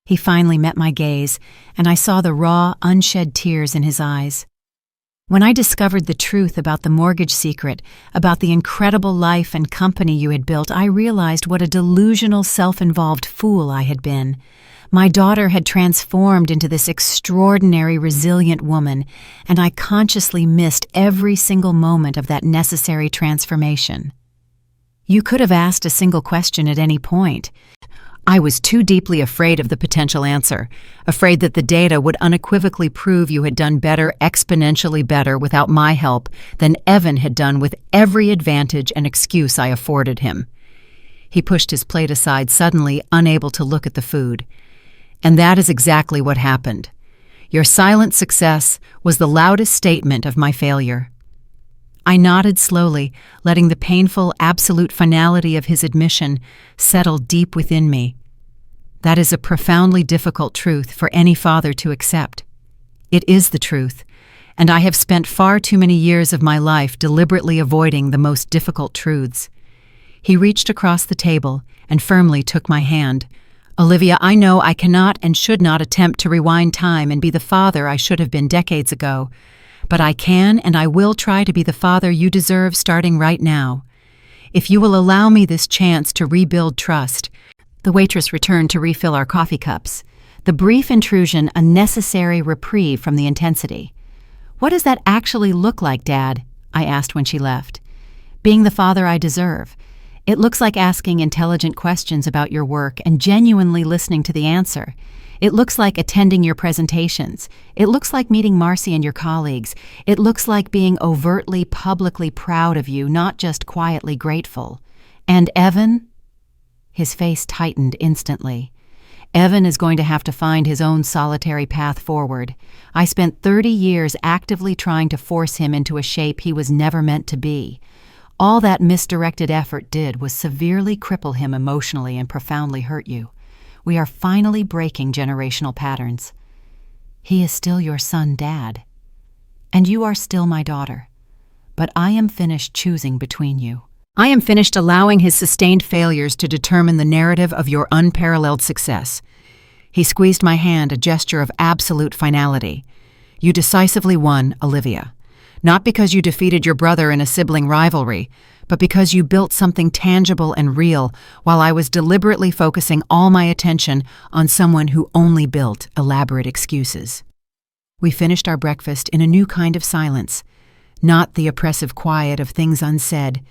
He finally met my gaze, and I saw the raw, unshed tears in his eyes. When I discovered the truth about the mortgage secret, about the incredible life and company you had built, I realized what a delusional, self-involved fool I had been. My daughter had transformed into this extraordinary, resilient woman, and I consciously missed every single moment of that necessary transformation. You could have asked a single question at any point. I was too deeply afraid of the potential answer, afraid that the data would unequivocally prove you had done better, exponentially better, without my help than Evan had done with every advantage and excuse I afforded him. He pushed his plate aside, suddenly unable to look at the food. And that is exactly what happened. Your silent success was the loudest statement of my failure. I nodded slowly, letting the painful, absolute finality of his admission settle deep within me. That is a profoundly difficult truth for any father to accept. It is the truth, and I have spent far too many years of my life deliberately avoiding the most difficult truths. He reached across the table and firmly took my hand. Olivia, I know I cannot and should not attempt to rewind time and be the father I should have been decades ago. But I can and I will try to be the father you deserve starting right now. If you will allow me this chance to rebuild trust. The waitress returned to refill our coffee cups. The brief intrusion a necessary reprieve from the intensity. What does that actually look like, Dad? I asked when she left. Being the father I deserve. It looks like asking intelligent questions about your work and genuinely listening to the answer. It looks like attending your presentations. It looks like meeting Marcy and your colleagues. It looks like being overtly, publicly proud of you, not just quietly grateful. And Evan? His face tightened instantly. Evan is going to have to find his own solitary path forward. I spent 30 years actively trying to force him into a shape he was never meant to be. All that misdirected effort did was severely cripple him emotionally and profoundly hurt you. We are finally breaking generational patterns. He is still your son, Dad. And you are still my daughter. But I am finished choosing between you. I am finished allowing his sustained failures to determine the narrative of your unparalleled success. He squeezed my hand, a gesture of absolute finality. You decisively won, Olivia. Not because you defeated your brother in a sibling rivalry, but because you built something tangible and real while I was deliberately focusing all my attention on someone who only built elaborate excuses. We finished our breakfast in a new kind of silence, not the oppressive quiet of things unsaid,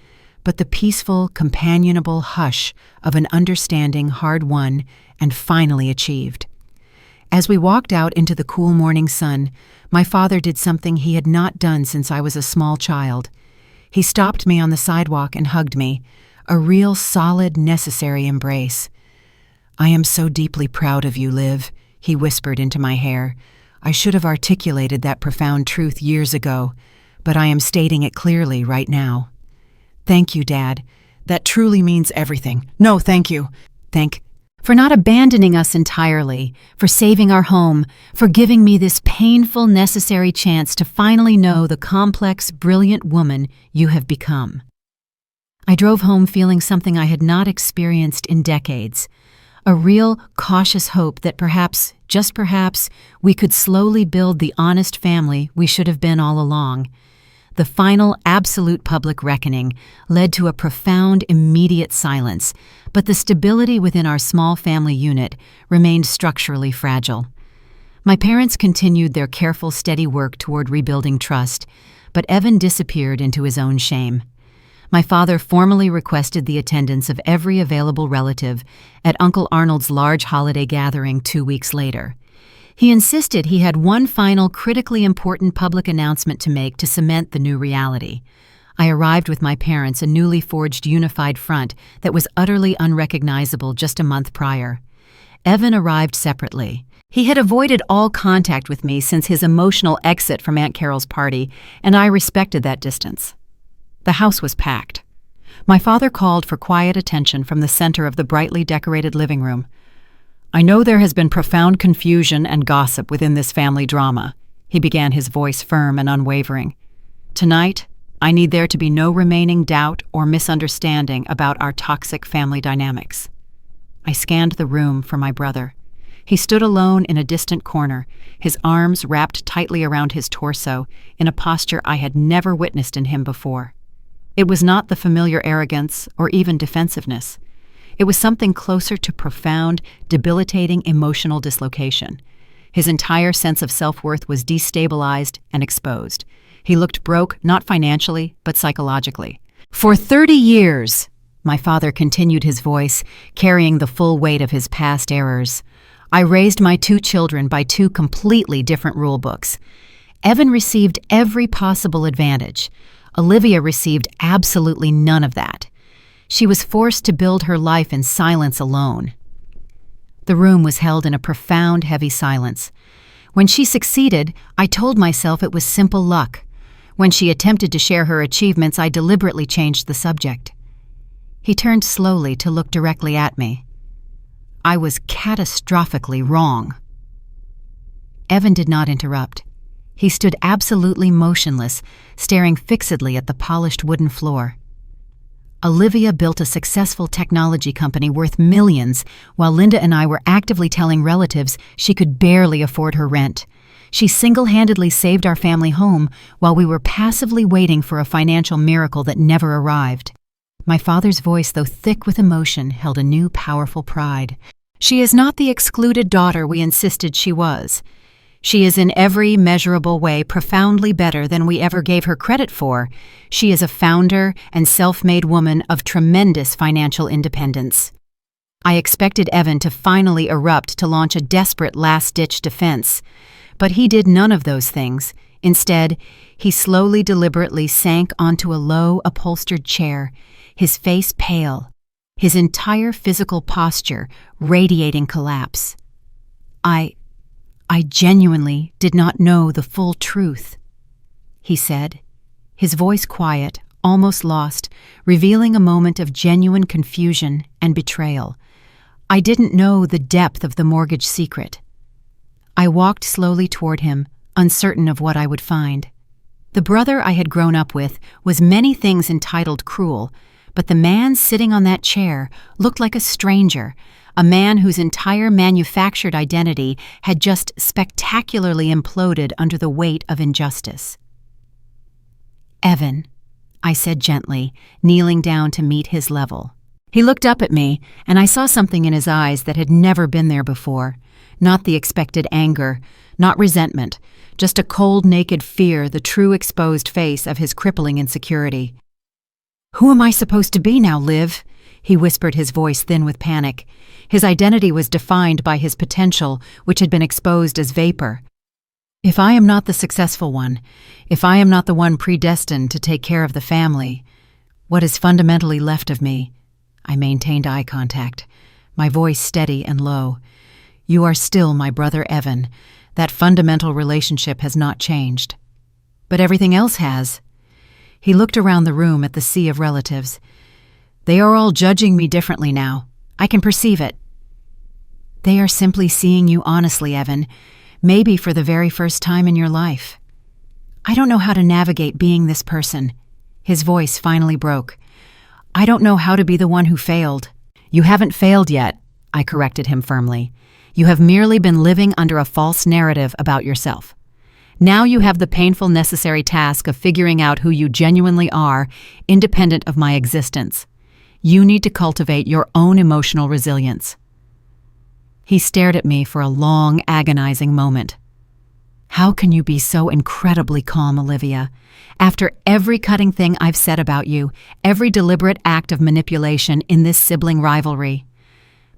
but the peaceful, companionable hush of an understanding hard-won and finally achieved. As we walked out into the cool morning sun, my father did something he had not done since I was a small child. He stopped me on the sidewalk and hugged me, a real solid, necessary embrace. "I am so deeply proud of you, Liv," he whispered into my hair. "I should have articulated that profound truth years ago, but I am stating it clearly right now." "Thank you, Dad. That truly means everything." "No, thank you." For not abandoning us entirely, for saving our home, for giving me this painful, necessary chance to finally know the complex, brilliant woman you have become. I drove home feeling something I had not experienced in decades, a real, cautious hope that perhaps, just perhaps, we could slowly build the honest family we should have been all along. The final, absolute public reckoning led to a profound, immediate silence, but the stability within our small family unit remained structurally fragile. My parents continued their careful, steady work toward rebuilding trust, but Evan disappeared into his own shame. My father formally requested the attendance of every available relative at Uncle Arnold's large holiday gathering 2 weeks later. He insisted he had one final critically important public announcement to make to cement the new reality. I arrived with my parents, a newly forged unified front that was utterly unrecognizable just a month prior. Evan arrived separately. He had avoided all contact with me since his emotional exit from Aunt Carol's party, and I respected that distance. The house was packed. My father called for quiet attention from the center of the brightly decorated living room. "I know there has been profound confusion and gossip within this family drama," he began, his voice firm and unwavering. "Tonight, I need there to be no remaining doubt or misunderstanding about our toxic family dynamics." I scanned the room for my brother. He stood alone in a distant corner, his arms wrapped tightly around his torso in a posture I had never witnessed in him before. It was not the familiar arrogance or even defensiveness. It was something closer to profound, debilitating emotional dislocation. His entire sense of self-worth was destabilized and exposed. He looked broke, not financially, but psychologically. "For 30 years, my father continued, his voice carrying the full weight of his past errors, "I raised my 2 children by 2 completely different rule books. Evan received every possible advantage. Olivia received absolutely none of that. She was forced to build her life in silence alone." The room was held in a profound, heavy silence. When she succeeded, I told myself it was simple luck. When she attempted to share her achievements, I deliberately changed the subject. He turned slowly to look directly at me. I was catastrophically wrong. Evan did not interrupt. He stood absolutely motionless, staring fixedly at the polished wooden floor. Olivia built a successful technology company worth millions, while Linda and I were actively telling relatives she could barely afford her rent. She single-handedly saved our family home while we were passively waiting for a financial miracle that never arrived. My father's voice, though thick with emotion, held a new powerful pride. "She is not the excluded daughter we insisted she was. She is in every measurable way profoundly better than we ever gave her credit for. She is a founder and self-made woman of tremendous financial independence." I expected Evan to finally erupt to launch a desperate last-ditch defense, but he did none of those things. Instead, he slowly, deliberately sank onto a low, upholstered chair, his face pale, his entire physical posture radiating collapse. I genuinely did not know the full truth," he said, his voice quiet, almost lost, revealing a moment of genuine confusion and betrayal. "I didn't know the depth of the mortgage secret." I walked slowly toward him, uncertain of what I would find. The brother I had grown up with was many things entitled cruel, but the man sitting on that chair looked like a stranger, a man whose entire manufactured identity had just spectacularly imploded under the weight of injustice. "Evan," I said gently, kneeling down to meet his level. He looked up at me, and I saw something in his eyes that had never been there before. Not the expected anger, not resentment, just a cold, naked fear, the true exposed face of his crippling insecurity. "Who am I supposed to be now, Liv?" he whispered, his voice thin with panic. His identity was defined by his potential, which had been exposed as vapor. "If I am not the successful one, if I am not the one predestined to take care of the family, what is fundamentally left of me I maintained eye contact, my voice steady and low. "You are still my brother Evan. That fundamental relationship has not changed. But everything else has." He looked around the room at the sea of relatives. "They are all judging me differently now. I can perceive it." "They are simply seeing you honestly, Evan, maybe for the very first time in your life. I don't know how to navigate being this person." His voice finally broke. "I don't know how to be the one who failed." "You haven't failed yet," I corrected him firmly. "You have merely been living under a false narrative about yourself. Now you have the painful necessary task of figuring out who you genuinely are, independent of my existence. You need to cultivate your own emotional resilience." He stared at me for a long, agonizing moment. "How can you be so incredibly calm, Olivia? After every cutting thing I've said about you, every deliberate act of manipulation in this sibling rivalry.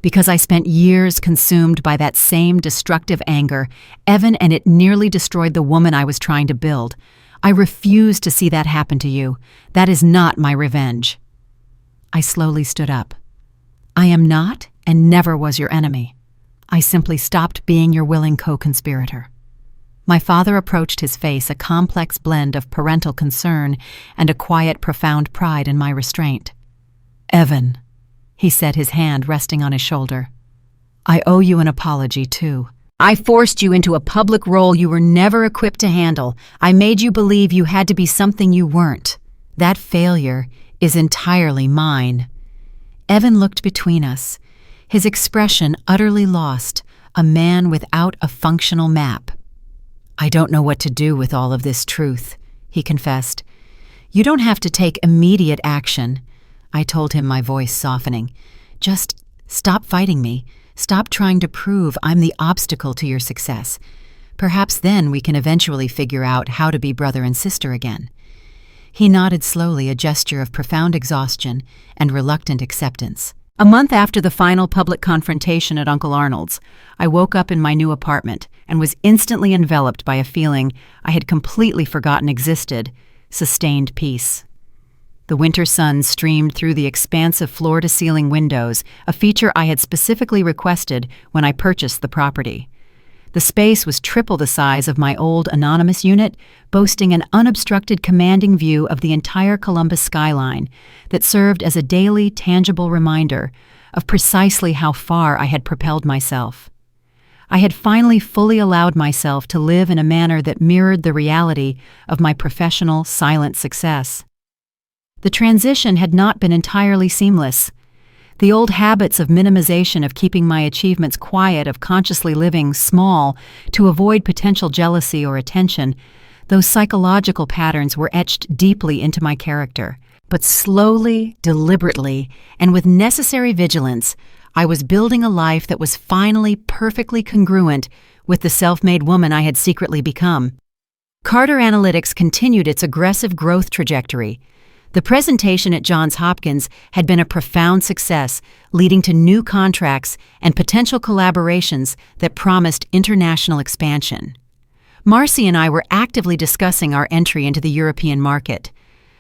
Because I spent years consumed by that same destructive anger, Evan, and it nearly destroyed the woman I was trying to build. I refuse to see that happen to you. That is not my revenge." I slowly stood up. "I am not and never was your enemy. I simply stopped being your willing co-conspirator." My father approached his face a complex blend of parental concern and a quiet, profound pride in my restraint. "Evan," he said, his hand resting on his shoulder, "I owe you an apology, too. I forced you into a public role you were never equipped to handle. I made you believe you had to be something you weren't. That failure is entirely mine." Evan looked between us, his expression utterly lost, a man without a functional map. "I don't know what to do with all of this truth," he confessed. "You don't have to take immediate action," I told him, my voice softening. "Just stop fighting me. Stop trying to prove I'm the obstacle to your success. Perhaps then we can eventually figure out how to be brother and sister again." He nodded slowly, a gesture of profound exhaustion and reluctant acceptance. A month after the final public confrontation at Uncle Arnold's, I woke up in my new apartment and was instantly enveloped by a feeling I had completely forgotten existed: sustained peace. The winter sun streamed through the expansive floor-to-ceiling windows, a feature I had specifically requested when I purchased the property. The space was triple the size of my old anonymous unit, boasting an unobstructed, commanding view of the entire Columbus skyline that served as a daily, tangible reminder of precisely how far I had propelled myself. I had finally fully allowed myself to live in a manner that mirrored the reality of my professional, silent success. The transition had not been entirely seamless. The old habits of minimization, of keeping my achievements quiet, of consciously living small to avoid potential jealousy or attention, those psychological patterns were etched deeply into my character. But slowly, deliberately, and with necessary vigilance, I was building a life that was finally perfectly congruent with the self-made woman I had secretly become. Carter Analytics continued its aggressive growth trajectory. The presentation at Johns Hopkins had been a profound success, leading to new contracts and potential collaborations that promised international expansion. Marcy and I were actively discussing our entry into the European market.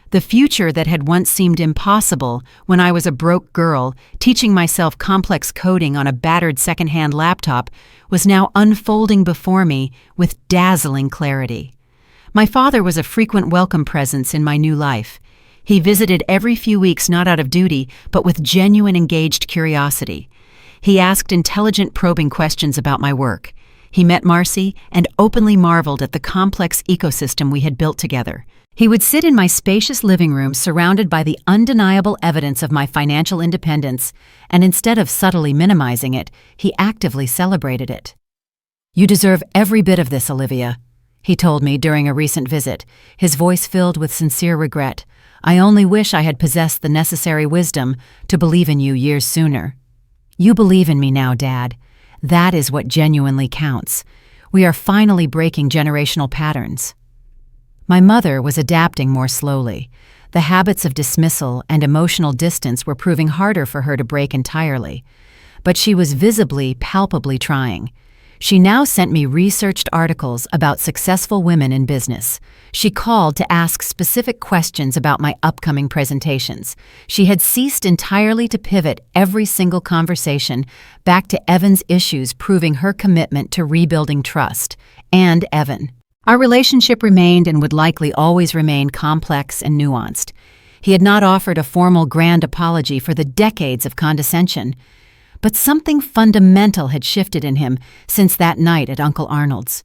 The future that had once seemed impossible when I was a broke girl teaching myself complex coding on a battered second-hand laptop was now unfolding before me with dazzling clarity. My father was a frequent welcome presence in my new life. He visited every few weeks, not out of duty, but with genuine engaged curiosity. He asked intelligent, probing questions about my work. He met Marcy and openly marveled at the complex ecosystem we had built together. He would sit in my spacious living room surrounded by the undeniable evidence of my financial independence, and instead of subtly minimizing it, he actively celebrated it. "You deserve every bit of this, Olivia," he told me during a recent visit, his voice filled with sincere regret. "I only wish I had possessed the necessary wisdom to believe in you years sooner." "You believe in me now, Dad. That is what genuinely counts. We are finally breaking generational patterns." My mother was adapting more slowly. The habits of dismissal and emotional distance were proving harder for her to break entirely. But she was visibly, palpably trying. She now sent me researched articles about successful women in business. She called to ask specific questions about my upcoming presentations. She had ceased entirely to pivot every single conversation back to Evan's issues, proving her commitment to rebuilding trust. And Evan. Our relationship remained and would likely always remain complex and nuanced. He had not offered a formal grand apology for the decades of condescension, but something fundamental had shifted in him since that night at Uncle Arnold's.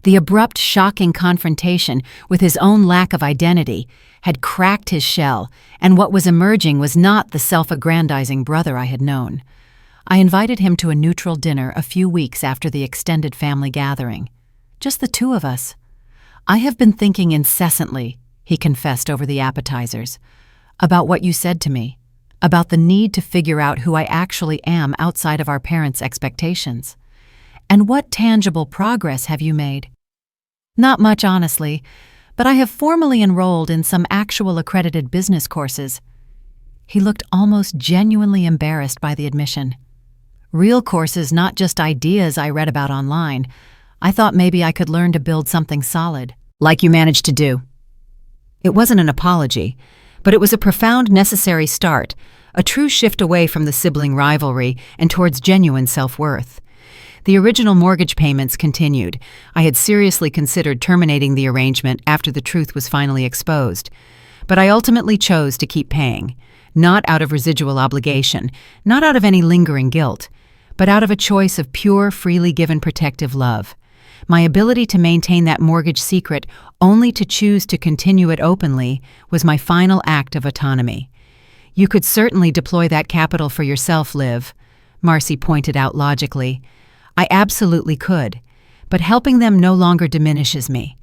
The abrupt, shocking confrontation with his own lack of identity had cracked his shell, and what was emerging was not the self-aggrandizing brother I had known. I invited him to a neutral dinner a few weeks after the extended family gathering. Just the two of us. "I have been thinking incessantly," he confessed over the appetizers, "about what you said to me, about the need to figure out who I actually am outside of our parents' expectations. And what tangible progress have you made?" "Not much, honestly, but I have formally enrolled in some actual accredited business courses." He looked almost genuinely embarrassed by the admission. "Real courses, not just ideas I read about online. I thought maybe I could learn to build something solid." "Like you managed to do." It wasn't an apology, but it was a profound, necessary start, a true shift away from the sibling rivalry and towards genuine self-worth. The original mortgage payments continued. I had seriously considered terminating the arrangement after the truth was finally exposed, but I ultimately chose to keep paying, not out of residual obligation, not out of any lingering guilt, but out of a choice of pure, freely given protective love. My ability to maintain that mortgage secret, only to choose to continue it openly, was my final act of autonomy. "You could certainly deploy that capital for yourself, Liv," Marcy pointed out logically. "I absolutely could, but helping them no longer diminishes me.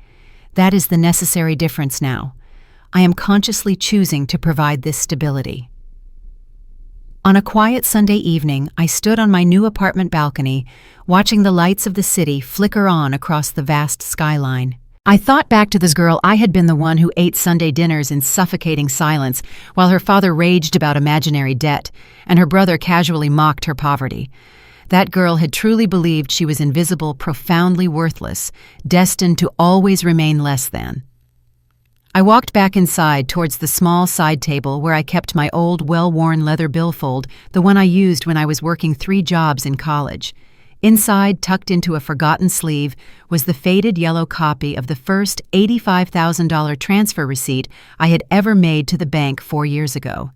That is the necessary difference now. I am consciously choosing to provide this stability." On a quiet Sunday evening, I stood on my new apartment balcony, watching the lights of the city flicker on across the vast skyline. I thought back to this girl I had been the one who ate Sunday dinners in suffocating silence while her father raged about imaginary debt, and her brother casually mocked her poverty. That girl had truly believed she was invisible, profoundly worthless, destined to always remain less than. I walked back inside towards the small side table where I kept my old, well-worn leather billfold, the one I used when I was working 3 jobs in college. Inside, tucked into a forgotten sleeve, was the faded yellow copy of the first $85,000 transfer receipt I had ever made to the bank 4 years ago.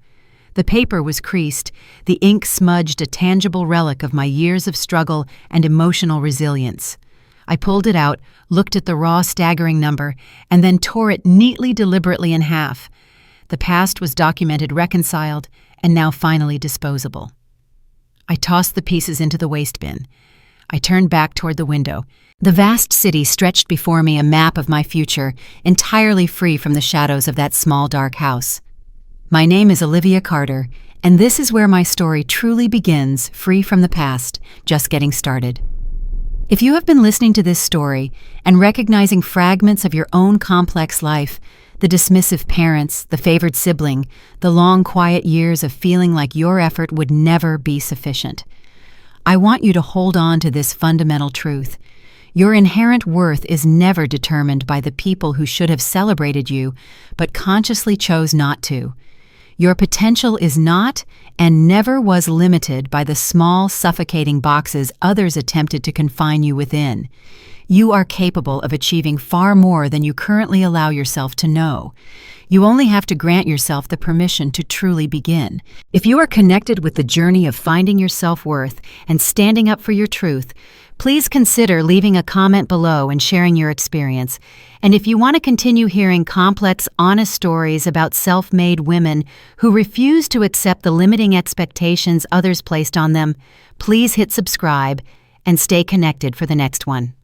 The paper was creased, the ink smudged, a tangible relic of my years of struggle and emotional resilience. I pulled it out, looked at the raw, staggering number, and then tore it neatly, deliberately in half. The past was documented, reconciled, and now finally disposable. I tossed the pieces into the waste bin. I turned back toward the window. The vast city stretched before me, a map of my future, entirely free from the shadows of that small, dark house. My name is Olivia Carter, and this is where my story truly begins, free from the past, just getting started. If you have been listening to this story and recognizing fragments of your own complex life, the dismissive parents, the favored sibling, the long, quiet years of feeling like your effort would never be sufficient, I want you to hold on to this fundamental truth. Your inherent worth is never determined by the people who should have celebrated you, but consciously chose not to. Your potential is not and never was limited by the small, suffocating boxes others attempted to confine you within. You are capable of achieving far more than you currently allow yourself to know. You only have to grant yourself the permission to truly begin. If you are connected with the journey of finding your self-worth and standing up for your truth, please consider leaving a comment below and sharing your experience. And if you want to continue hearing complex, honest stories about self-made women who refuse to accept the limiting expectations others placed on them, please hit subscribe and stay connected for the next one.